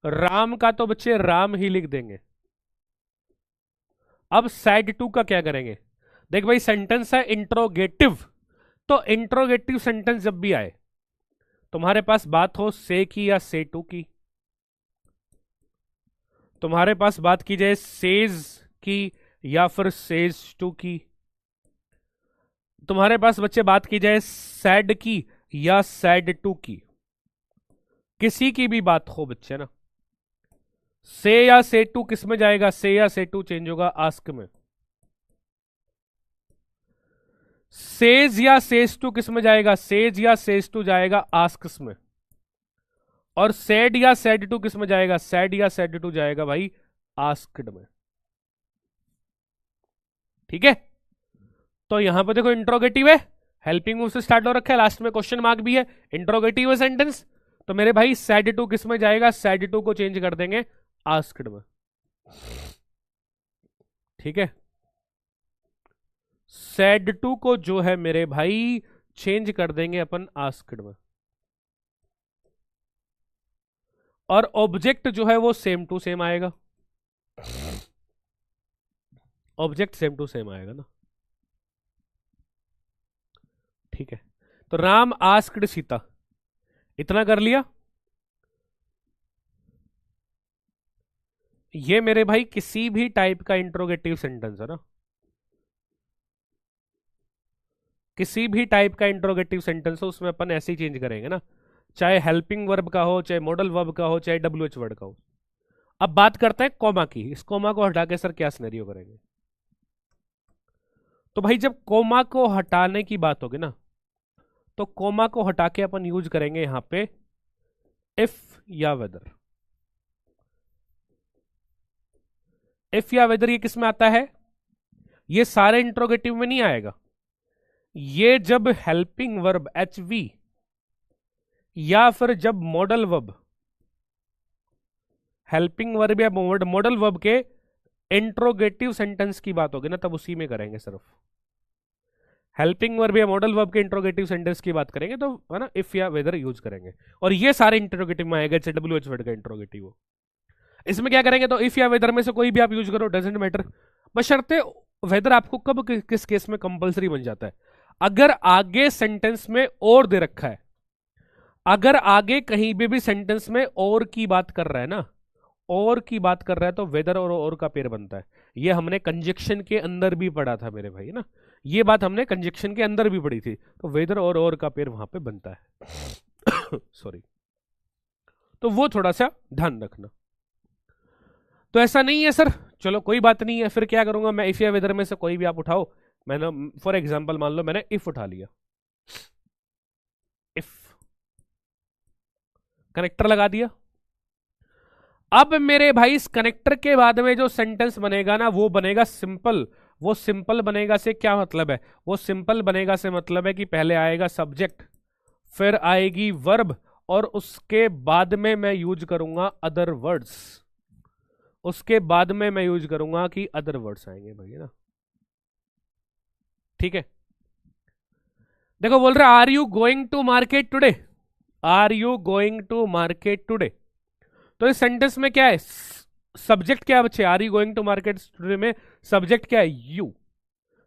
राम का तो बच्चे राम ही लिख देंगे। अब सैड टू का क्या करेंगे? देख भाई सेंटेंस है इंट्रोगेटिव, तो इंट्रोगेटिव सेंटेंस जब भी आए, तुम्हारे पास बात हो से की या से टू की, तुम्हारे पास बात की जाए सेज की या फिर सेज टू की, तुम्हारे पास बच्चे बात की जाए सैड की या सैड टू की, किसी की भी बात हो बच्चे ना, से या से टू किस में जाएगा? से या से टू चेंज होगा आस्क में। सेज या सेज टू किस में जाएगा? सेज या सेज टू जाएगा आस्क्स में। और सैड या सैड टू किस में जाएगा? सैड या सैड टू जाएगा भाई आस्क्ड में। ठीक है, तो यहां पर देखो इंट्रोगेटिव है, हेल्पिंग वर्ब से स्टार्ट हो रखा है, लास्ट में क्वेश्चन मार्क भी है, इंट्रोगेटिव है सेंटेंस, तो मेरे भाई सैड टू किस में जाएगा? सैड टू को चेंज कर देंगे आस्क्ड में। ठीक है, सैड टू को जो है मेरे भाई चेंज कर देंगे अपन आस्क्ड में। और ऑब्जेक्ट जो है वो सेम टू सेम आएगा, ऑब्जेक्ट सेम टू सेम आएगा ना। ठीक है, तो राम आस्क्ड सीता, इतना कर लिया। ये मेरे भाई किसी भी टाइप का इंट्रोगेटिव सेंटेंस है ना, किसी भी टाइप का इंट्रोगेटिव सेंटेंस हो उसमें अपन ऐसे ही चेंज करेंगे ना, चाहे हेल्पिंग वर्ब का हो, चाहे मॉडल वर्ब का हो, चाहे डब्ल्यूएच वर्ड का हो। अब बात करते हैं कॉमा की, इस कॉमा को हटा के सर क्या सिनेरियो करेंगे? तो भाई जब कॉमा को हटाने की बात होगी ना, तो कॉमा को हटा के अपन यूज करेंगे यहां पे इफ या वेदर। इफ या वेदर ये किस में आता है? ये सारे इंट्रोगेटिव में नहीं आएगा, ये जब हेल्पिंग वर्ब HV या फिर जब मॉडल वर्ब, हेल्पिंग वर्ब या मॉडल वर्ब के इंट्रोगेटिव सेंटेंस की बात होगी ना, तब उसी में करेंगे सिर्फ। हेल्पिंग वर्ब या मॉडल वर्ब के इंट्रोगेटिव सेंटेंस की बात करेंगे तो है ना इफ या वेदर यूज करेंगे, और ये सारे इंट्रोगेटिव में आएगा, चाहे डब्ल्यूएच वर्ड का इंट्रोगेटिव हो। इसमें क्या करेंगे? तो इफ या वेदर में से कोई भी आप यूज करो, डजेंट मैटर, बशर्ते वेदर आपको कब किस केस में कंपलसरी बन जाता है? अगर आगे सेंटेंस में और दे रखा है, अगर आगे कहीं भी सेंटेंस में और की बात कर रहा है ना, और की बात कर रहा है, तो वेदर और का पेयर बनता है। ये हमने कंजक्शन के अंदर भी पढ़ा था मेरे भाई ना, ये बात हमने कंजक्शन के अंदर भी पढ़ी थी, तो वेदर और का पेयर वहां पे बनता है। सॉरी, तो वो थोड़ा सा ध्यान रखना। तो ऐसा नहीं है सर, चलो कोई बात नहीं है, फिर क्या करूंगा मैं? इफ या वेदर में से कोई भी आप उठाओ, मैंने फॉर एग्जांपल मान लो मैंने इफ उठा लिया, इफ कनेक्टर लगा दिया। अब मेरे भाई इस कनेक्टर के बाद में जो सेंटेंस बनेगा ना, वो बनेगा सिंपल। वो सिंपल बनेगा से क्या मतलब है? वो सिंपल बनेगा से मतलब है कि पहले आएगा सब्जेक्ट, फिर आएगी वर्ब, और उसके बाद में मैं यूज करूंगा अदर वर्ड्स, उसके बाद में मैं यूज करूंगा कि अदर वर्ड्स आएंगे भाई ना। ठीक है, देखो बोल रहे are you going to market today, are you going to market today, तो इस सेंटेंस में क्या है? सब्जेक्ट क्या है बच्चे? Are you going to market today में सब्जेक्ट क्या है? यू।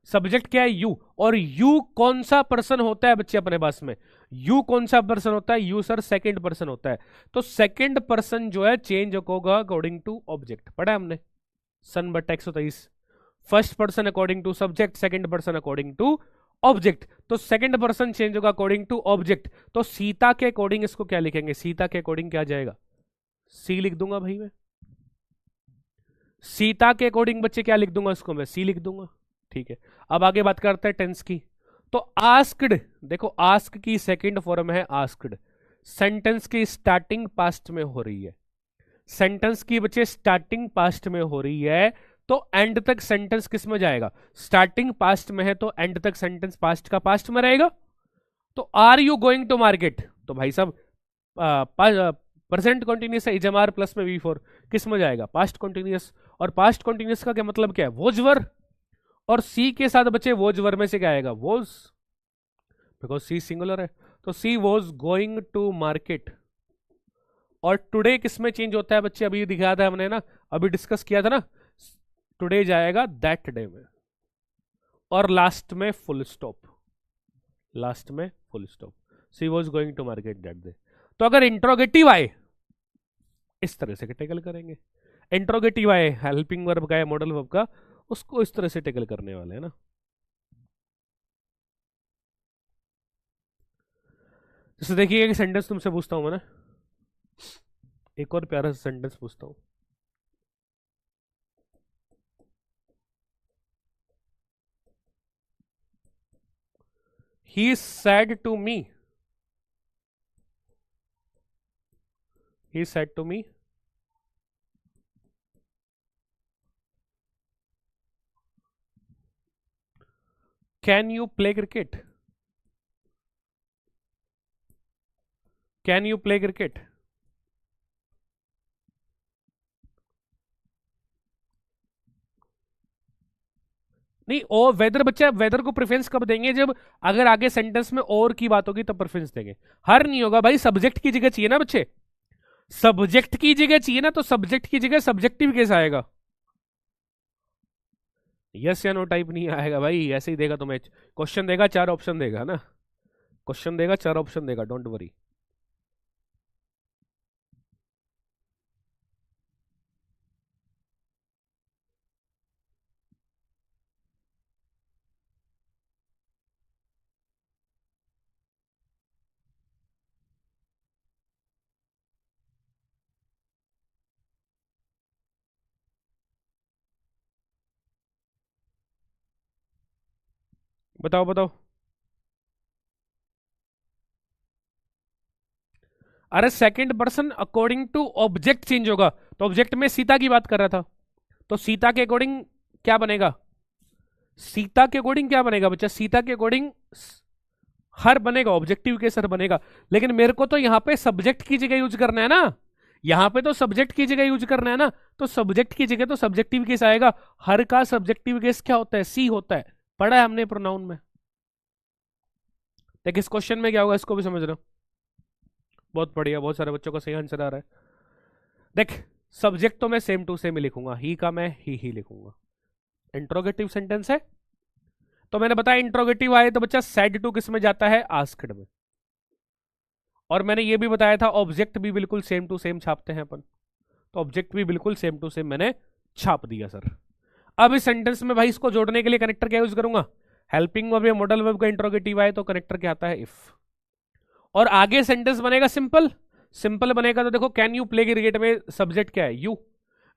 सब्जेक्ट क्या है? यू। और यू कौन सा पर्सन होता है बच्चे अपने पास में? यू कौन सा पर्सन होता है? यू सर सेकंड पर्सन होता है, तो सेकंड पर्सन जो है चेंज होगा अकॉर्डिंग टू ऑब्जेक्ट, पढ़ा हमने सन बट 123। First person according to subject, second person according to object, तो सेकंड पर्सन चेंज होगा अकॉर्डिंग टू ऑब्जेक्ट। तो सीता के अकॉर्डिंग इसको क्या लिखेंगे? सीता के अकॉर्डिंग क्या जाएगा? सी लिख दूंगा भाई मैं, सीता के अकॉर्डिंग बच्चे क्या लिख दूंगा? इसको मैं सी लिख दूंगा। ठीक है, अब आगे बात करते हैं टेंस की। तो आस्क्ड, देखो आस्क की सेकंड फॉर्म है आस्क्ड, सेंटेंस की स्टार्टिंग पास्ट में हो रही है, सेंटेंस की बच्चे स्टार्टिंग पास्ट में हो रही है, तो एंड तक सेंटेंस किस में जाएगा? स्टार्टिंग पास्ट में है तो एंड तक सेंटेंस पास्ट का पास्ट में रहेगा। तो are you going to market, तो भाई साहब प्रेजेंट कंटिन्यूस है, इजमार प्लस में V4 किस में जाएगा? Past continuous. और पास्ट कॉन्टिन्यूस का क्या मतलब क्या है, वोज वर, और सी के साथ बच्चे वोज वर में से क्या आएगा, वोज, बिकॉज सी सिंगुलर है, तो सी वॉज गोइंग टू मार्केट। और टुडे किस में चेंज होता है बच्चे, अभी दिखाया था हमने ना, अभी डिस्कस किया था ना, टुडे जाएगा दैट डे में, और लास्ट में फुल स्टॉप, लास्ट में full stop, she was going to market that day. तो अगर इंट्रोगेटिव आए इस तरह से टेकल करेंगे, इंट्रोगेटिव आए हेल्पिंग वर्ब का या मॉडल वर्ब का, उसको इस तरह से टेकल करने वाले हैं ना। जैसे देखिए एक सेंटेंस तुमसे पूछता हूं मैं ना, एक और प्यारा सा सेंटेंस पूछता हूं, he said to me, he said to me can you play cricket, can you play cricket. नहीं, और वेदर बच्चा, वेदर को प्रेफरेंस कब देंगे, जब अगर आगे सेंटेंस में और की बात होगी तब प्रेफरेंस देंगे, हर नहीं होगा भाई, सब्जेक्ट की जगह चाहिए ना बच्चे, सब्जेक्ट की जगह चाहिए ना, तो सब्जेक्ट की जगह सब्जेक्टिव केस आएगा, यस या नो टाइप नहीं आएगा भाई, ऐसे ही देगा तुम्हें, क्वेश्चन देगा 4 ऑप्शन देगा ना, क्वेश्चन देगा 4 ऑप्शन देगा, डोंट वरी। बताओ बताओ। अरे second person according to object change होगा, तो ऑब्जेक्ट में सीता की बात कर रहा था, तो सीता के अकॉर्डिंग क्या बनेगा, सीता के अकॉर्डिंग क्या बनेगा बच्चा, सीता के अकॉर्डिंग हर बनेगा, ऑब्जेक्टिव के सर बनेगा, लेकिन मेरे को तो यहां पे सब्जेक्ट की जगह यूज करना है ना, यहां पे तो सब्जेक्ट की जगह यूज करना है ना, तो सब्जेक्ट की जगह तो सब्जेक्टिव केस आएगा, हर का सब्जेक्टिव केस क्या होता है, सी होता है, पढ़ा है हमने प्रोनाउन में। देख इस क्वेश्चन में क्या होगा, इसको भी समझना, बहुत बढ़िया, बहुत सारे बच्चों का सही आंसर आ रहा है। देख सब्जेक्ट तो मैं सेम टू सेम ही लिखूंगा, ही का मैं ही लिखूंगा, इंट्रोगेटिव सेंटेंस है, तो मैंने बताया इंट्रोगेटिव आए तो बच्चा सेड टू किस में जाता है, आस्क्ड में, और मैंने ये भी बताया था ऑब्जेक्ट भी बिल्कुल सेम टू सेम छापते हैं अपन, तो ऑब्जेक्ट भी बिल्कुल सेम टू सेम मैंने छाप दिया सर। अब इस सेंटेंस में भाई इसको जोड़ने के लिए कनेक्टर क्या यूज करूंगा, हेल्पिंग वर्ब या मॉडल वर्ब का इंट्रोगेटिव आए तो कनेक्टर क्या आता है, इफ, और आगे सेंटेंस बनेगा सिंपल, सिंपल बनेगा तो देखो कैन यू प्ले क्रिकेट में सब्जेक्ट क्या है, यू,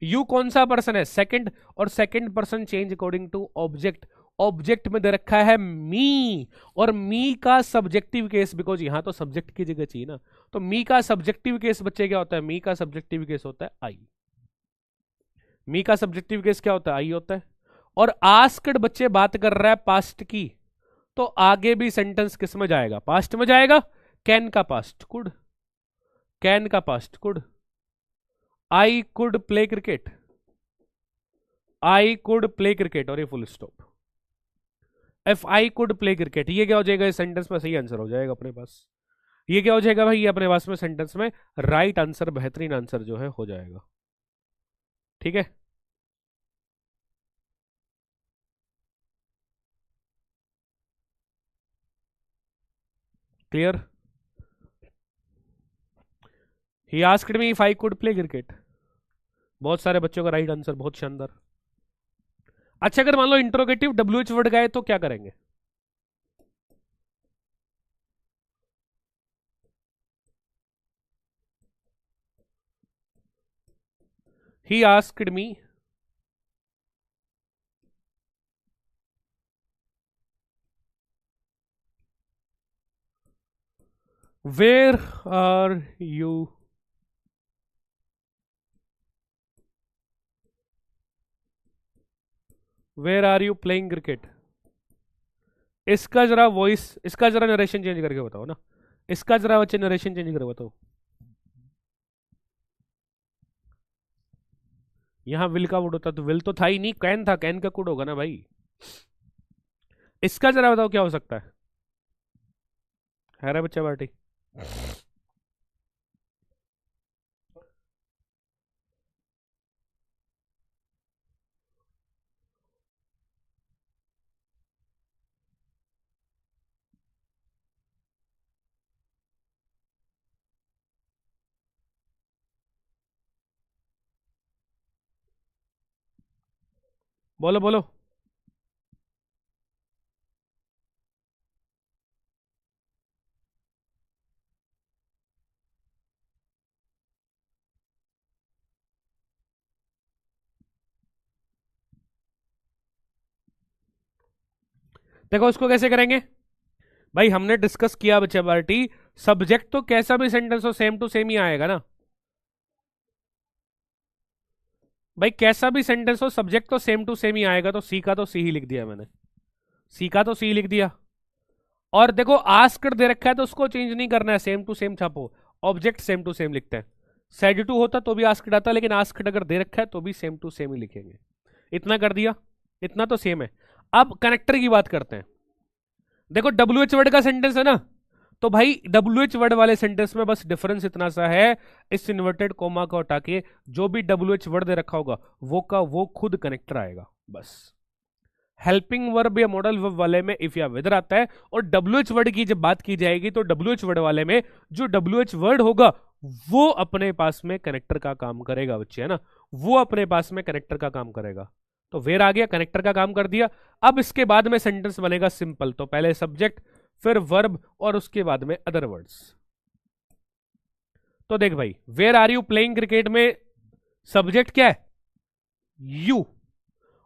यू कौन सा पर्सन है, सेकंड, और second person change according to object, object में दे रखा है मी, और मी का सब्जेक्टिव केस, बिकॉज यहां तो सब्जेक्ट की जगह चाहिए ना, तो मी का सब्जेक्टिव केस बच्चे क्या होता है, मी का सब्जेक्टिव केस होता है आई, मी का सब्जेक्टिव केस क्या होता है, आई होता है, और आस्क्ड बच्चे बात कर रहा है पास्ट की, तो आगे भी सेंटेंस किस में जाएगा, पास्ट में जाएगा, कैन का पास्ट कुड, कैन का past could, I could play cricket, I could play cricket, और ये full stop, if I could play cricket, ये क्या हो जाएगा, इस सेंटेंस में सही आंसर हो जाएगा अपने पास, ये क्या हो जाएगा भाई, ये अपने पास में सेंटेंस में राइट आंसर, बेहतरीन आंसर जो है हो जाएगा, ठीक है। Clear, he asked me if I could play cricket, बहुत सारे बच्चों का राइट आंसर, बहुत शानदार। अच्छा अगर मान लो इंट्रोगेटिव डब्ल्यूएच वर्ड गए तो क्या करेंगे, he asked me where are you, where are you playing cricket, इसका जरा वॉइस, इसका जरा नरेशन चेंज करके बताओ ना, इसका जरा बच्चे नरेशन चेंज करके बताओ, यहां विल का वुड होता तो विल तो था ही नहीं, कैन था, कैन का कुड होगा ना भाई। इसका जरा बताओ क्या हो सकता है रे बच्चा पार्टी। बोलो बोलो। देखो उसको कैसे करेंगे भाई, हमने डिस्कस किया बच्चा पार्टी, सब्जेक्ट तो कैसा भी सेंटेंस हो सेम टू सेम ही आएगा ना भाई, कैसा भी सेंटेंस हो सब्जेक्ट तो सेम टू सेम ही आएगा। तो सी का तो सी ही लिख दिया मैंने, सी का तो सी लिख दिया। और देखो आस्क्ड दे रखा है तो उसको चेंज नहीं करना है, सेम टू सेम छापो, ऑब्जेक्ट सेम टू सेम लिखते हैं। सेड टू होता तो भी आस्क्ड आता, लेकिन आस्क्ड अगर दे रखा है तो भी सेम टू सेम ही लिखेंगे। इतना कर दिया, इतना तो सेम है। अब कनेक्टर की बात करते हैं। देखो डब्ल्यू एच वर्ड का सेंटेंस है ना, तो भाई डब्ल्यू एच वर्ड वाले सेंटेंस में बस डिफरेंस इतना सा है, इस इन्वर्टेड कोमा को हटा के जो भी डब्ल्यू एच वर्ड दे रखा होगा वो का वो खुद कनेक्टर आएगा बस। हेल्पिंग वर्ब या मॉडल वर्ब वाले में इफ या वेदर आता है, और डब्ल्यू एच वर्ड की जब बात की जाएगी तो डब्ल्यू एच वर्ड वाले में जो डब्ल्यू एच वर्ड होगा वो अपने पास में कनेक्टर का काम करेगा बच्चे, है ना, वो अपने पास में कनेक्टर का काम करेगा। तो वेर आ गया, कनेक्टर का काम कर दिया। अब इसके बाद में सेंटेंस बनेगा सिंपल, तो पहले सब्जेक्ट फिर वर्ब और उसके बाद में अदर वर्ड्स। तो देख भाई, where are you playing cricket में सब्जेक्ट क्या है, यू,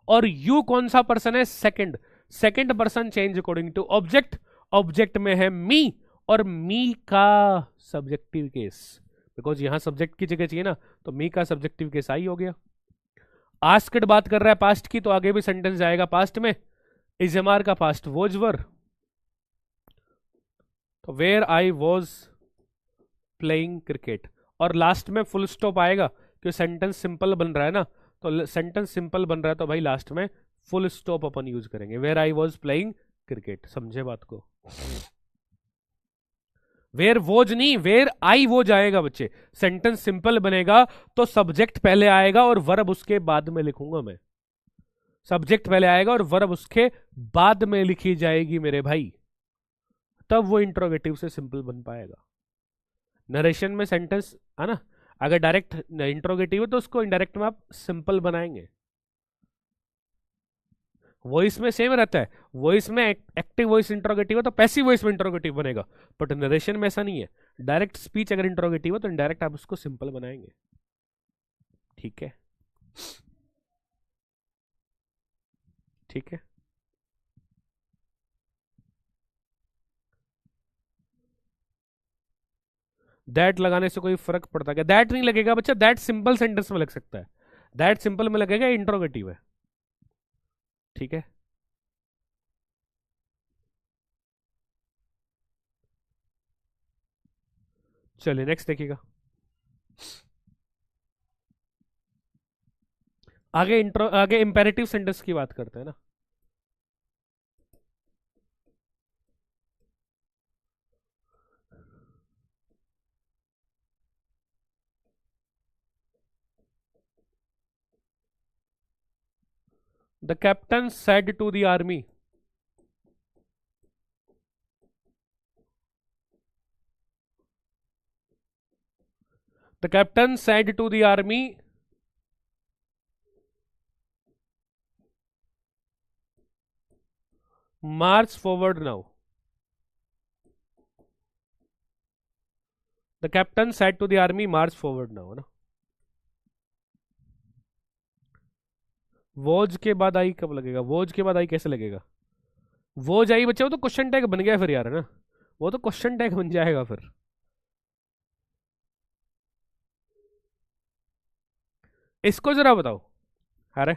और यू कौन सा पर्सन है, second, second person change according to object, object में है मी, और मी का सब्जेक्टिव केस, बिकॉज यहां सब्जेक्ट की जगह चाहिए ना, तो मी का सब्जेक्टिव केस आई हो गया। आस्क्ड बात कर रहा है पास्ट की, तो आगे भी सेंटेंस जाएगा पास्ट में, इजमार का पास्ट वोज वर, तो where I was playing cricket, और लास्ट में फुल स्टॉप आएगा क्योंकि सेंटेंस सिंपल बन रहा है ना, तो सेंटेंस सिंपल बन रहा है तो भाई लास्ट में फुल स्टॉप अपन यूज करेंगे, where I was playing cricket, समझे बात को। वेयर वोज नहीं, वेयर आई वोज आएगा बच्चे, सेंटेंस सिंपल बनेगा तो सब्जेक्ट पहले आएगा और वर्ब उसके बाद में लिखूंगा मैं, सब्जेक्ट पहले आएगा और वर्ब उसके बाद में लिखी जाएगी मेरे भाई, तब वो इंट्रोगेटिव से सिंपल बन पाएगा। नरेशन में सेंटेंस है ना, अगर डायरेक्ट इंट्रोगेटिव है तो उसको इनडायरेक्ट में आप सिंपल बनाएंगे। वॉइस में सेम रहता है, वॉइस में एक्टिव वॉइस इंट्रोगेटिव है तो पैसिव वॉइस में इंट्रोगेटिव बनेगा, बट नरेशन में ऐसा नहीं है। डायरेक्ट स्पीच अगर इंट्रोगेटिव है तो इनडायरेक्ट आप उसको सिंपल बनाएंगे, ठीक है, ठीक है। दैट लगाने से कोई फर्क पड़ता क्या, दैट नहीं लगेगा बच्चा, दैट सिंपल सेंटेंस में लग सकता है, दैट सिंपल में लगेगा, इंट्रोगेटिव है, ठीक है। चलिए नेक्स्ट देखिएगा, आगे इंट्रो, आगे इंपेरेटिव सेंटेंस की बात करते हैं ना। The captain said to the army, the captain said to the army, march forward now, the captain said to the army march forward now, है ना। वोज के बाद आई कब लगेगा, वोज के बाद आई कैसे लगेगा, वोज आई बच्चे वो तो क्वेश्चन टैग बन गया फिर यार, है ना, वो तो क्वेश्चन टैग बन जाएगा फिर। इसको जरा बताओ, अरे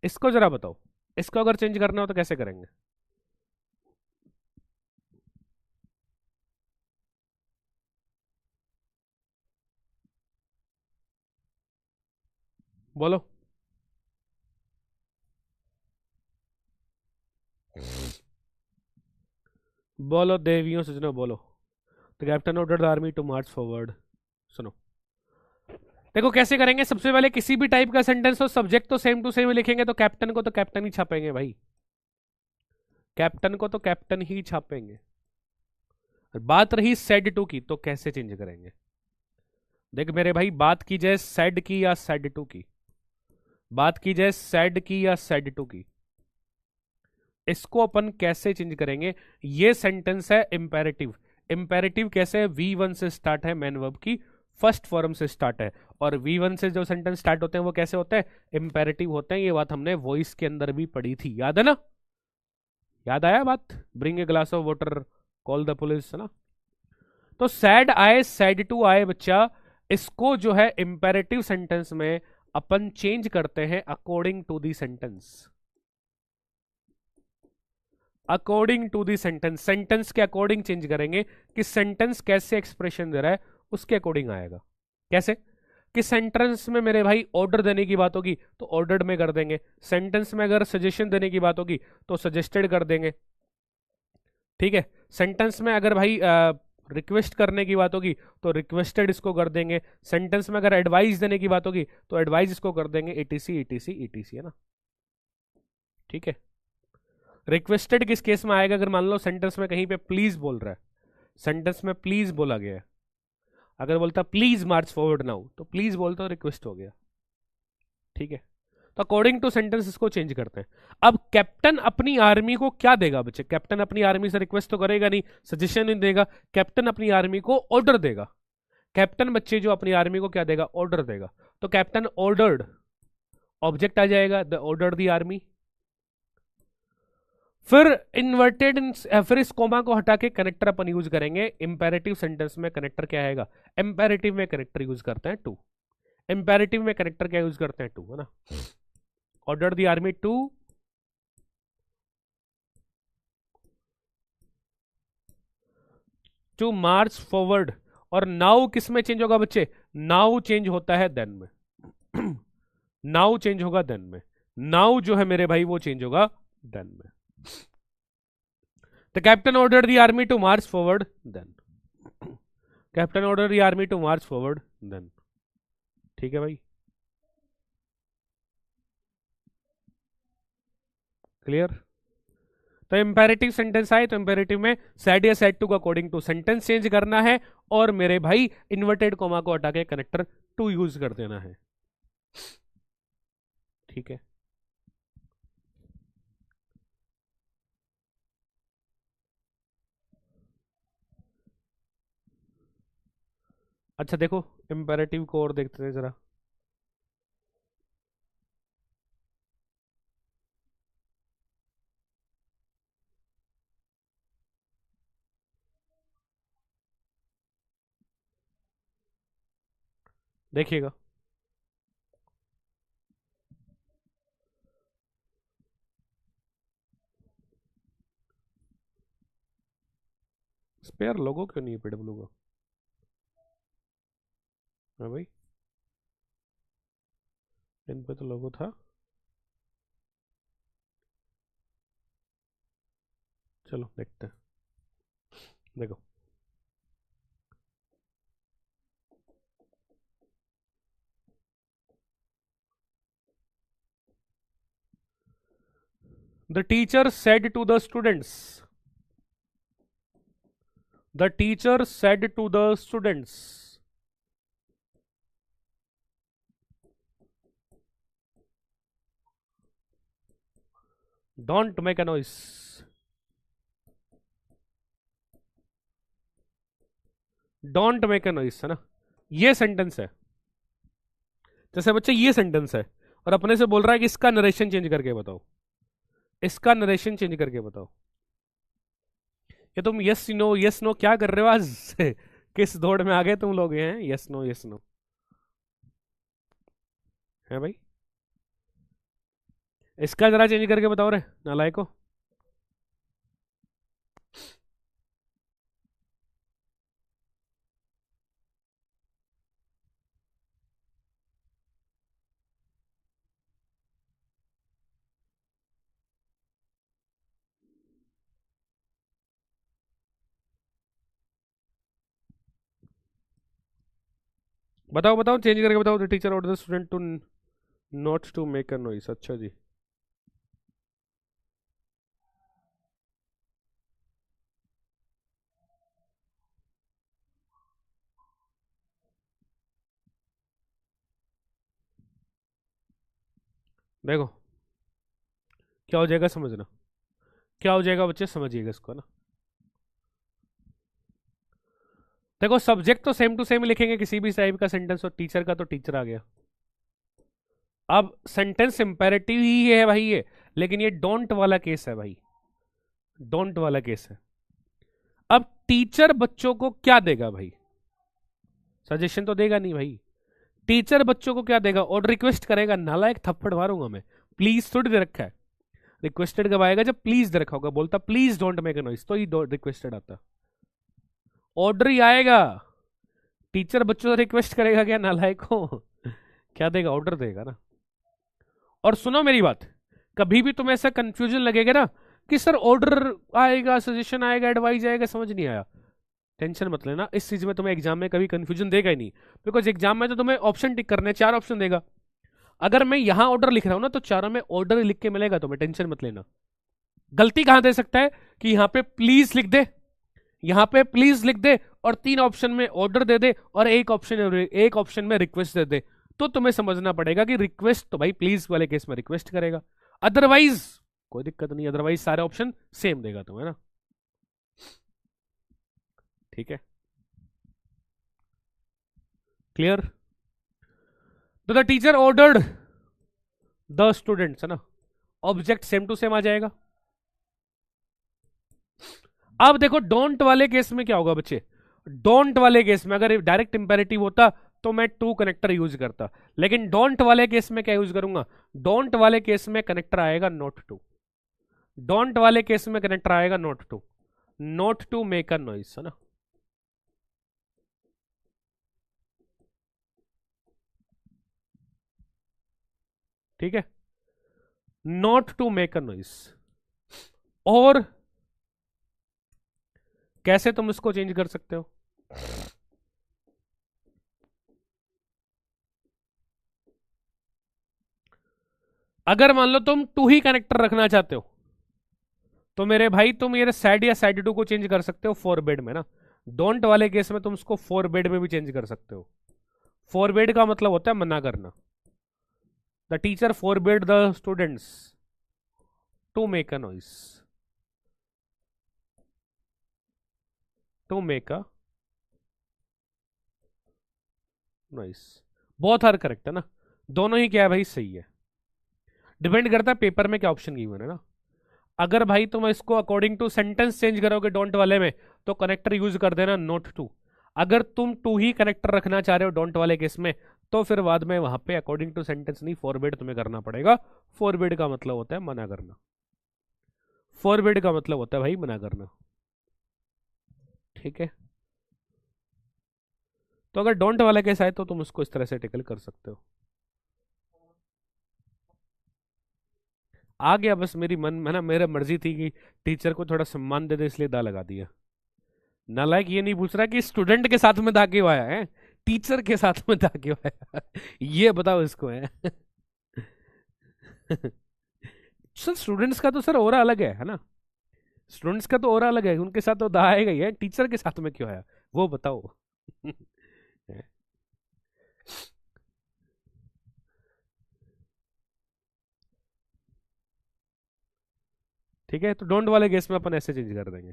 इसको जरा बताओ, इसको अगर चेंज करना हो तो कैसे करेंगे। बोलो। बोलो देवियों सजनों बोलो। The captain ordered the army to march forward. सुनो, देखो कैसे करेंगे। सबसे पहले किसी भी टाइप का सेंटेंस हो, सब्जेक्ट तो सेम टू सेम लिखेंगे, तो कैप्टन को तो कैप्टन ही छापेंगे भाई, कैप्टन को तो कैप्टन ही छापेंगे। और बात रही सेड टू की, तो कैसे चेंज करेंगे। देख मेरे भाई, बात की जाए सेड की या सेड टू की, बात की जाए सेड की या सेड टू की, इसको अपन कैसे चेंज करेंगे। ये सेंटेंस है इंपेरेटिव। इंपेरेटिव कैसे है, V1 से स्टार्ट है, मेन वर्ब की फर्स्ट फॉर्म से स्टार्ट है। और V1 से जो सेंटेंस स्टार्ट होते हैं वो कैसे होते हैं, इंपेरेटिव होते हैं। ये बात हमने वॉइस के अंदर भी पढ़ी थी, याद है ना, याद आया बात। Bring a glass of water, call the police, है ना। तो सैड आए, सैड टू आए बच्चा, इसको जो है इंपेरेटिव सेंटेंस में अपन चेंज करते हैं according to the sentence. According to the sentence, sentence के अकॉर्डिंग चेंज करेंगे कि सेंटेंस कैसे एक्सप्रेशन दे रहा है उसके अकॉर्डिंग आएगा। कैसे कि सेंटेंस में मेरे भाई ऑर्डर देने की बात होगी तो ऑर्डर्ड में कर देंगे, सेंटेंस में अगर सजेशन देने की बात होगी तो सजेस्टेड कर देंगे, ठीक है। सेंटेंस में अगर भाई रिक्वेस्ट करने की बात होगी तो रिक्वेस्टेड इसको कर देंगे, सेंटेंस में अगर एडवाइस देने की बात होगी तो एडवाइस इसको कर देंगे, एटीसी एटीसी एटीसी, है ना, ठीक है। रिक्वेस्टेड किस केस में आएगा, अगर मान लो सेंटेंस में कहीं पे प्लीज बोल रहा है, सेंटेंस में प्लीज बोला गया है, अगर बोलता प्लीज मार्च फॉरवर्ड नाउ, तो प्लीज बोलता रिक्वेस्ट हो गया, ठीक है। तो अकॉर्डिंग टू सेंटेंस इसको चेंज करते हैं। अब कैप्टन अपनी आर्मी को क्या देगा बच्चे, कैप्टन अपनी आर्मी से रिक्वेस्ट तो करेगा नहीं, सजेशन नहीं देगा, कैप्टन अपनी आर्मी को ऑर्डर देगा। कैप्टन बच्चे जो अपनी आर्मी को क्या देगा, ऑर्डर देगा। तो कैप्टन ऑर्डर्ड, ऑब्जेक्ट आ जाएगा द ऑर्डर दी आर्मी। फिर इन्वर्टेड, फिर इस कोमा को हटा के कनेक्टर अपन यूज करेंगे। इंपेरेटिव सेंटेंस में कनेक्टर क्या आएगा, इंपेरेटिव में कनेक्टर यूज करते हैं टू, इंपेरेटिव में कनेक्टर क्या यूज करते हैं टू, है ना। Order the army to march forward. और नाउ किस में चेंज होगा बच्चे, नाउ चेंज होता है देन में नाउ चेंज होगा देन में, नाउ जो है मेरे भाई वो चेंज होगा देन में। The captain order the army to march forward then, captain order the army to march forward then, ठीक है भाई, क्लियर। तो इंपेरेटिव सेंटेंस आए तो इंपेरेटिव में सेड या सेड टू का अकॉर्डिंग टू सेंटेंस चेंज करना है, और मेरे भाई इन्वर्टेड कोमा को हटा के कनेक्टर टू यूज कर देना है, ठीक है। अच्छा देखो, इंपेरेटिव को और देखते हैं जरा। देखिएगा, स्पेयर लोगो क्यों नहीं है पीडब्ल्यू का, हाँ भाई, इन पे तो लोगो था। चलो देखते हैं, देखो the teacher said to the students, the teacher said to the students, don't make a noise, don't make a noise, है ना। ये सेंटेंस है, जैसे बच्चे ये सेंटेंस है और अपने से बोल रहा है कि इसका नरेशन चेंज करके बताओ, इसका नरेशन चेंज करके बताओ। ये तुम यस नो क्या कर रहे हो आज किस दौड़ में आ गए तुम लोग हैं, यस नो, है भाई। इसका जरा चेंज करके बताओ रे नालायको। बताओ बताओ, चेंज करके बताओ। The teacher order the student to not to make a noise. अच्छा जी, देखो क्या हो जाएगा, समझना क्या हो जाएगा बच्चे, समझिएगा इसको ना। देखो सब्जेक्ट तो सेम टू सेम लिखेंगे किसी भी टाइप का सेंटेंस, और टीचर का तो टीचर आ गया। अब सेंटेंस इंपेरेटिव ही है भाई ये, लेकिन ये डोंट वाला केस है भाई, डोंट वाला केस है। अब टीचर बच्चों को क्या देगा भाई, सजेशन तो देगा नहीं भाई। टीचर बच्चों को क्या देगा, और रिक्वेस्ट करेगा, नालायक थप्पड़ मारूंगा मैं। प्लीज थोड़ी दे रखा है, रिक्वेस्टेड कब आएगा, जब प्लीज दे रखा होगा। बोलता please don't make a noise, तो ही रिक्वेस्टेड आता। ऑर्डर ही आएगा। टीचर बच्चों से रिक्वेस्ट करेगा क्या, नालायक हो? क्या देगा, ऑर्डर देगा ना। और सुनो मेरी बात, कभी भी तुम्हें ऐसा कंफ्यूजन लगेगा ना कि सर ऑर्डर आएगा, सजेशन आएगा, एडवाइस आएगा, समझ नहीं आया, टेंशन मत लेना। इस चीज में तुम्हें एग्जाम में कभी कंफ्यूजन देगा ही नहीं, बिकॉज एग्जाम में तो तुम्हें ऑप्शन टिक करने, 4 ऑप्शन देगा। अगर मैं यहां ऑर्डर लिख रहा हूं ना, तो चारों में ऑर्डर लिख के मिलेगा तुम्हें, टेंशन मत लेना। गलती कहां दे सकता है कि यहां पे प्लीज लिख दे, यहां पे प्लीज लिख दे, और 3 ऑप्शन में ऑर्डर दे दे, और एक ऑप्शन में रिक्वेस्ट दे दे। तो तुम्हें समझना पड़ेगा कि रिक्वेस्ट तो भाई प्लीज वाले केस में रिक्वेस्ट करेगा, अदरवाइज कोई दिक्कत नहीं, अदरवाइज सारे ऑप्शन सेम देगा तुम्हें ना। ठीक है, क्लियर। तो the teacher ordered the students, है ना, ऑब्जेक्ट सेम टू सेम आ जाएगा। अब देखो डोंट वाले केस में क्या होगा बच्चे, डोंट वाले केस में अगर डायरेक्ट इंपेरेटिव होता तो मैं टू कनेक्टर यूज करता, लेकिन डोंट वाले केस में क्या यूज करूंगा, डोंट वाले केस में कनेक्टर आएगा नॉट टू। डोंट वाले केस में कनेक्टर आएगा not to, not to make a noise, है ना। ठीक है, not to make a noise. और कैसे तुम इसको चेंज कर सकते हो, अगर मान लो तुम टू ही कनेक्टर रखना चाहते हो, तो मेरे भाई तुम ये सैड या सैड टू को चेंज कर सकते हो फॉरबेड में ना। डोंट वाले केस में तुम उसको फॉरबेड में भी चेंज कर सकते हो। फॉरबेड का मतलब होता है मना करना। The teacher forbade the students to make a noise, to make a noise. बहुत हर करेक्ट है ना, दोनों ही क्या है भाई, सही है। डिपेंड करता है पेपर में क्या ऑप्शन गिवन है ना। अगर भाई तुम इसको अकॉर्डिंग टू सेंटेंस चेंज करोगे डोंट वाले में, तो कनेक्टर यूज कर देना नोट टू। अगर तुम टू ही कनेक्टर रखना चाह रहे हो डोंट वाले केस में, तो फिर बाद में वहां पे अकॉर्डिंग टू सेंटेंस नहीं, फॉरबिड तुम्हें करना पड़ेगा। फॉरबिड का मतलब होता है मना करना, फॉरबिड का मतलब होता है भाई मना करना। ठीक है, तो अगर डोंट वाला केस आए तो तुम उसको इस तरह से टेकल कर सकते हो। आ गया बस, मेरी मन में ना, मेरा मर्जी थी कि टीचर को थोड़ा सम्मान दे दे, इसलिए दा लगा दिया। नालायक ये नहीं पूछ रहा कि स्टूडेंट के साथ में दा क्यों आया है, टीचर के साथ में दा क्यों आया, ये बताओ इसको है। सर स्टूडेंट्स का तो सर और अलग है ना, स्टूडेंट्स का तो और अलग है, उनके साथ तो दा आएगा ही है, टीचर के साथ में क्यों आया, वो बताओ। ठीक है, तो डोंट वाले केस में अपन ऐसे चेंज कर देंगे।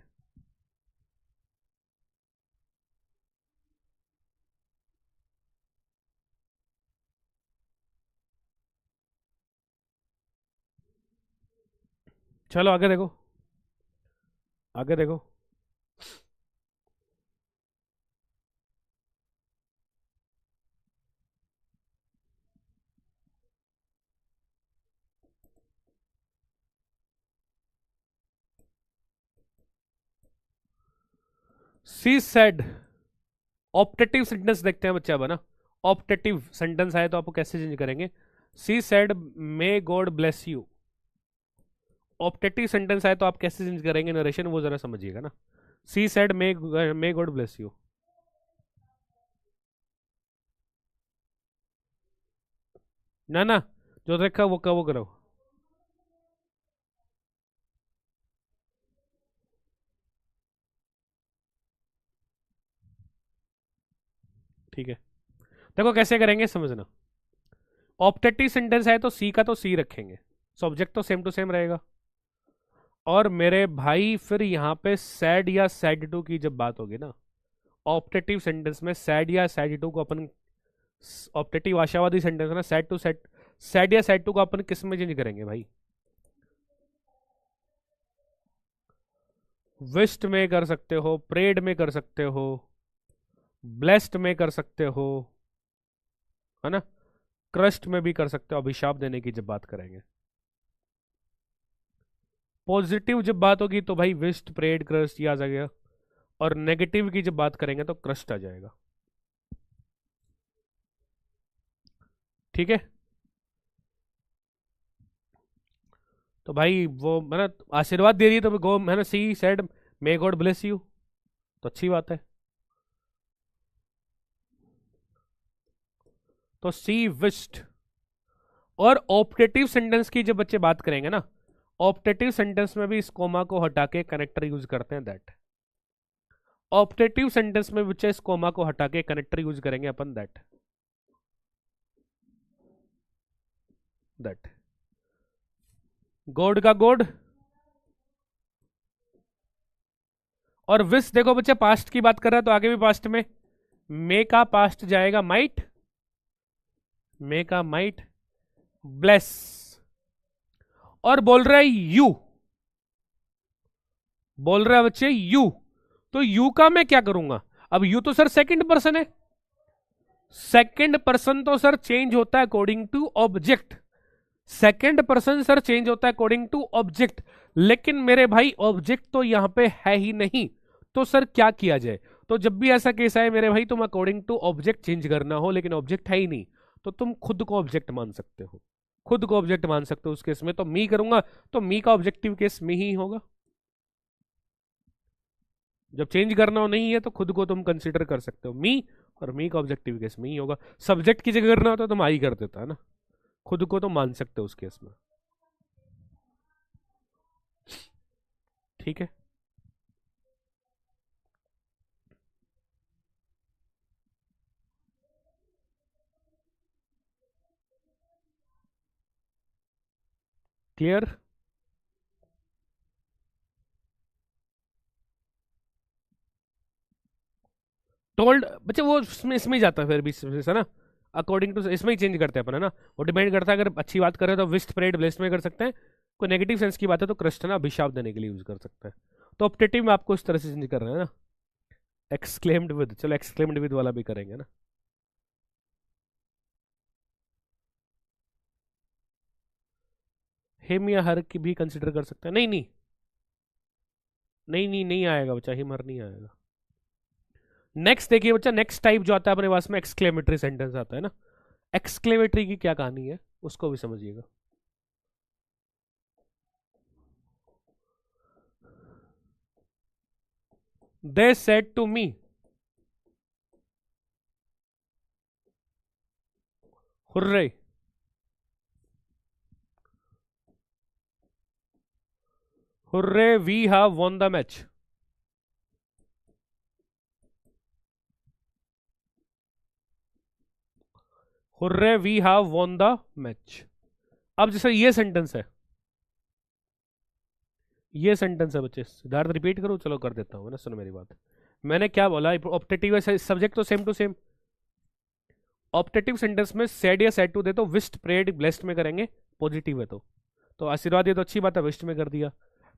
चलो आगे देखो, आगे देखो। सी सेड, ऑप्टेटिव सेंटेंस देखते हैं बच्चा बना। ऑप्टेटिव सेंटेंस आए तो आपको कैसे चेंज करेंगे, she said may God bless you. Optative sentence आए तो आप कैसे चेंज करेंगे नरेशन, वो जरा समझिएगा ना। She said may God bless you. ना ना, जो देखा वो का वो करो। ठीक है, देखो कैसे करेंगे समझना। ऑप्टेटिव सेंटेंस है तो सी का तो सी रखेंगे, सब्जेक्ट तो सेम टू सेम रहेगा। और मेरे भाई फिर यहाँ पे सैड या सैड टू की जब बात होगी ना, ऑप्टेटिव सेंटेंस में सैड या सैड टू को अपन, ऑप्टेटिव आशावादी सेंटेंस है ना, सैड टू सैड, सैड या सैड टू को अपन किस में चेंज करेंगे भाई? विस्ट में कर सकते हो, प्रेड में कर सकते हो, ब्लेस्ड में कर सकते हो, है ना, क्रस्ट में भी कर सकते हो, अभिशाप देने की जब बात करेंगे। पॉजिटिव जब बात होगी तो भाई विस्ट प्रेड क्रस्ट ये आ जाएगा, और नेगेटिव की जब बात करेंगे तो क्रस्ट आ जाएगा। ठीक है, तो भाई वो मैंने आशीर्वाद दे रही है तो गो, मैंने she said may God bless you, तो अच्छी बात है। तो सी विस्ट। और ऑप्टेटिव सेंटेंस की जब बच्चे बात करेंगे ना, ऑप्टेटिव सेंटेंस में भी इस कोमा को हटा के कनेक्टर यूज करते हैं, दैट। ऑप्टेटिव सेंटेंस में बच्चे इस कोमा को हटा के कनेक्टर यूज करेंगे अपन, दैट दैट। गॉड का गॉड। और विस देखो बच्चे पास्ट की बात कर रहा है तो आगे भी पास्ट में मे का पास्ट जाएगा माइट, मे का माइट, ब्लेस। और बोल रहा है यू, बोल रहा है बच्चे यू, तो यू का मैं क्या करूंगा? अब यू तो सर सेकंड पर्सन है, सेकंड पर्सन तो सर चेंज होता है according to object, second person sir change होता है अकॉर्डिंग टू ऑब्जेक्ट, लेकिन मेरे भाई ऑब्जेक्ट तो यहां पे है ही नहीं, तो सर क्या किया जाए? तो जब भी ऐसा केस आए मेरे भाई, तुम अकॉर्डिंग टू ऑब्जेक्ट चेंज करना हो, लेकिन ऑब्जेक्ट है ही नहीं, तो तुम खुद को ऑब्जेक्ट मान सकते हो, खुद को ऑब्जेक्ट मान सकते हो उस केस में। तो मी करूंगा तो मी का ऑब्जेक्टिव केस मी ही होगा, जब चेंज करना हो नहीं है तो खुद को तुम कंसिडर कर सकते हो मी, और मी का ऑब्जेक्टिव केस मी होगा। सब्जेक्ट की जगह करना होता तो तुम आई कर देता है ना, खुद को तो मान सकते हो उस केस में। ठीक है, क्लियर। टोल्ड बच्चे वो इसमें इसमें ही जाता है फिर भी है ना, अकॉर्डिंग टू इसमें ही चेंज करते हैं अपन, है ना। वो डिपेंड करता है, अगर अच्छी बात करें तो विस्ट परेड ब्लेस्ड में कर सकते हैं, कोई नेगेटिव सेंस की बात है तो क्रस्ट है ना, अभिशाप देने के लिए यूज कर सकते हैं। तो ऑप्टेटिव में आपको इस तरह से चेंज कर रहे हैं ना, एक्सक्लेम्ड विद, चलो एक्सक्लेम्ड विद वाला भी करेंगे ना। हिम या हर की भी कंसिडर कर सकते हैं, नहीं नहीं नहीं नहीं नहीं आएगा बच्चा, हिम हर नहीं आएगा। नेक्स्ट देखिए बच्चा, नेक्स्ट टाइप जो आता है अपने पास में एक्सक्लेमेटरी सेंटेंस आता है ना, एक्सक्लेमेटरी की क्या कहानी है उसको भी समझिएगा। They said to me, hurray, hurray we have won the match. Hurray we have won the match. अब जैसे ये सेंटेंस है, ये सेंटेंस है बच्चे, सिद्धार्थ रिपीट करो, चलो कर देता हूँ ना, सुनो मेरी बात। मैंने क्या बोला, ऑप्टेटिव है, सब्जेक्ट तो same to same. Optative sentence में सेड या सेड टू दे तो विस्ट प्रेड ब्लेस्ड में करेंगे, पॉजिटिव है तो आशीर्वाद ये तो अच्छी बात है, विस्ट में कर दिया,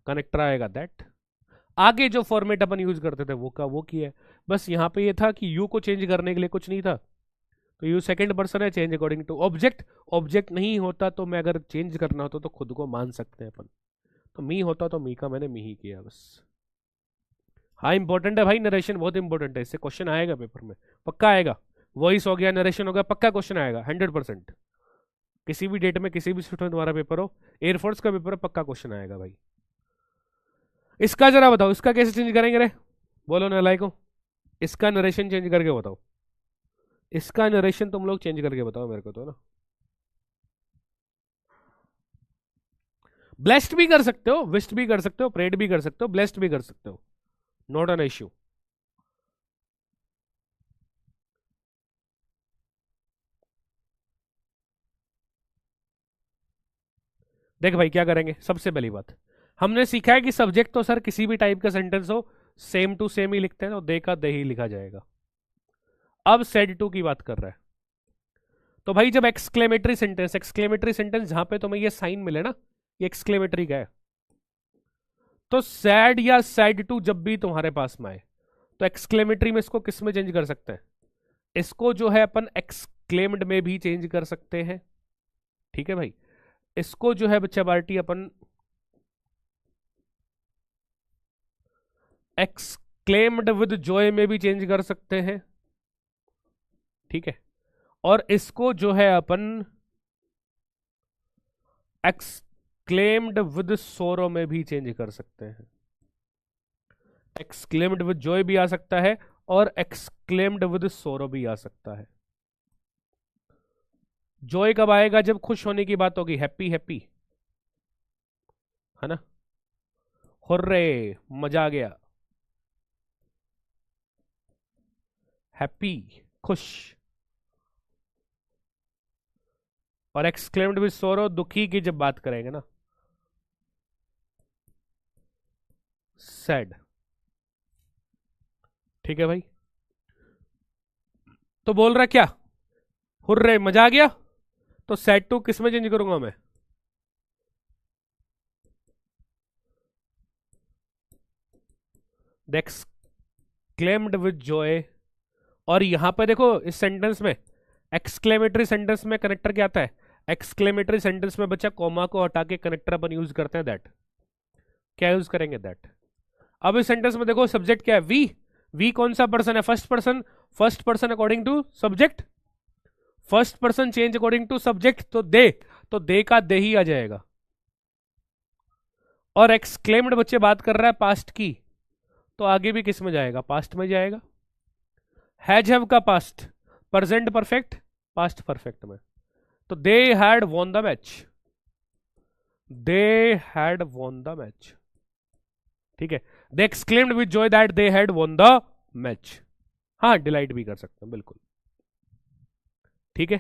कनेक्टर आएगा दैट। आगे जो फॉर्मेट अपन यूज करते थे वो का वो किया है, बस यहाँ पे ये था कि यू को चेंज करने के लिए कुछ नहीं था, तो यू सेकंड पर्सन है, change according to object, object नहीं होता तो मैं अगर चेंज करना होता तो खुद को मान सकते हैं अपन, तो मी होता तो मी का मैंने मी ही किया बस। हाँ इंपॉर्टेंट है भाई, नरेशन बहुत इंपॉर्टेंट है, इससे क्वेश्चन आएगा पेपर में, पक्का आएगा। वॉइस हो गया, नरेशन हो गया, पक्का क्वेश्चन आएगा 100%। किसी भी डेट में किसी भी शिफ्ट में तुम्हारा पेपर हो, एयरफोर्स का पेपर हो, पक्का क्वेश्चन आएगा भाई। इसका जरा बताओ, इसका कैसे चेंज करेंगे रे, बोलो नालायको, इसका नरेशन चेंज करके बताओ, इसका नरेशन तुम लोग चेंज करके बताओ मेरे को तो ना। ब्लेस्ड भी कर सकते हो, विश्ड भी कर सकते हो, प्रेड भी कर सकते हो, ब्लेस्ड भी कर सकते हो, नॉट एन इश्यू। देख भाई क्या करेंगे, सबसे पहली बात हमने सीखा है कि सब्जेक्ट तो सर किसी भी टाइप का सेंटेंस हो सेम टू सेम ही लिखते हैं, तो दे का दे ही लिखा जाएगा। अब सेड टू की बात कर रहा है, तो भाई जब एक्सक्लेमेटरी सेंटेंस जहां पे तुम्हें ये साइन मिले ना, ये एक्सक्लेमेटरी का है, तो सैड या सैड टू जब भी तुम्हारे पास में आए तो एक्सक्लेमेटरी में इसको किस में चेंज कर सकते हैं, इसको जो है अपन एक्सक्लेम्ड में भी चेंज कर सकते हैं। ठीक है भाई, इसको जो है बच्चा party upon exclaimed with Joy में भी चेंज कर सकते हैं। ठीक है, और इसको जो है अपन एक्सक्लेम्ड विद सोरो में भी चेंज कर सकते हैं। एक्सक्लेम्ड विद जॉय भी आ सकता है और एक्सक्लेम्ड विद सोरो भी आ सकता है। जॉय कब आएगा, जब खुश होने की बात होगी, हैप्पी हैप्पी, है ना, हुर्रे मजा आ गया, हैप्पी खुश। और एक्सक्लेम्ड विद सोरो दुखी की जब बात करेंगे ना, सैड। ठीक है भाई, तो बोल रहा क्या, हुर्रे मजा आ गया, तो सैड टू किस में चेंज करूंगा मैं, एक्सक्लेम्ड विद जॉय। और यहां पे देखो इस सेंटेंस में एक्सक्लेमेटरी सेंटेंस में कनेक्टर क्या आता है, एक्सक्लेमेटरी सेंटेंस में बच्चा कॉमा को हटा के कनेक्टर अपन यूज करते हैं दैट। क्या यूज करेंगे दैट। अब इस सेंटेंस में देखो सब्जेक्ट क्या है, वी। वी कौन सा पर्सन है, first person, first person according to subject, first person change according to subject, तो दे का दे ही आ जाएगा। और एक्सक्लेम्ड बच्चे बात कर रहा है पास्ट की, तो आगे भी किस में जाएगा, पास्ट में जाएगा। हैज हैव का past, present perfect, past perfect में, तो they had won the match, they had won the match. ठीक है, they exclaimed with joy that they had won the match. हाँ डिलाइट भी कर सकते हैं बिल्कुल। ठीक है,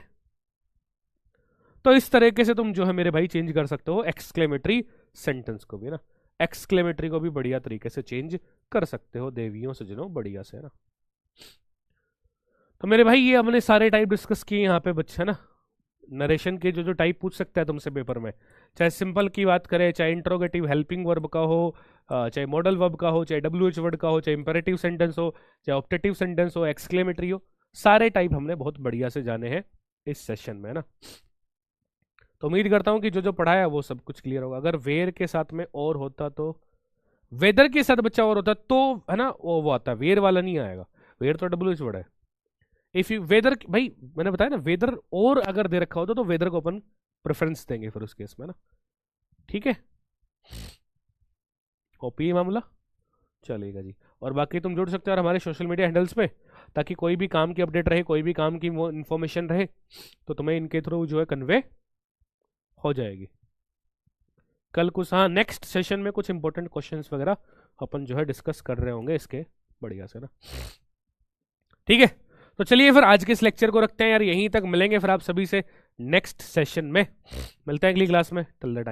तो इस तरीके से तुम जो है मेरे भाई चेंज कर सकते हो एक्सक्लेमेटरी सेंटेंस को भी ना, एक्सक्लेमेटरी को भी बढ़िया तरीके से चेंज कर सकते हो देवियों सज्जनों, बढ़िया से, है ना। तो मेरे भाई ये हमने सारे टाइप डिस्कस किए यहाँ पे बच्चे, है ना। नरेशन के जो जो टाइप पूछ सकता है तुमसे पेपर में, चाहे सिंपल की बात करें, चाहे इंट्रोगेटिव हेल्पिंग वर्ब का हो, चाहे मॉडल वर्ब का हो, चाहे WH वर्ड का हो, चाहे इंपेरेटिव सेंटेंस हो, चाहे ऑप्टेटिव सेंटेंस हो, एक्सक्लेमेटरी हो, सारे टाइप हमने बहुत बढ़िया से जाने हैं इस सेशन में, है ना। तो उम्मीद करता हूँ कि जो जो पढ़ाया वो सब कुछ क्लियर होगा। अगर वेयर के साथ में और होता तो, वेदर के साथ बच्चा और होता तो, है ना, वो आता है, वेयर वाला नहीं आएगा, वेयर तो WH वर्ड है। इफ यू वेदर, भाई मैंने बताया ना, वेदर और अगर दे रखा होता तो वेदर को अपन प्रेफरेंस देंगे फिर उस केस में ना। ठीक है, कॉपी मामला चलेगा जी। और बाकी तुम जुड़ सकते हो हमारे सोशल मीडिया हैंडल्स पे, ताकि कोई भी काम की अपडेट रहे, कोई भी काम की वो इन्फॉर्मेशन रहे, तो तुम्हें इनके थ्रू जो है कन्वे हो जाएगी। कल कुछ, हाँ नेक्स्ट सेशन में कुछ इंपॉर्टेंट क्वेश्चंस वगैरह अपन जो है डिस्कस कर रहे होंगे इसके, बढ़िया से ना। ठीक है, तो चलिए फिर आज के इस लेक्चर को रखते हैं यार यहीं तक, मिलेंगे फिर आप सभी से नेक्स्ट सेशन में, मिलते हैं अगली क्लास में, टिल द टाइम।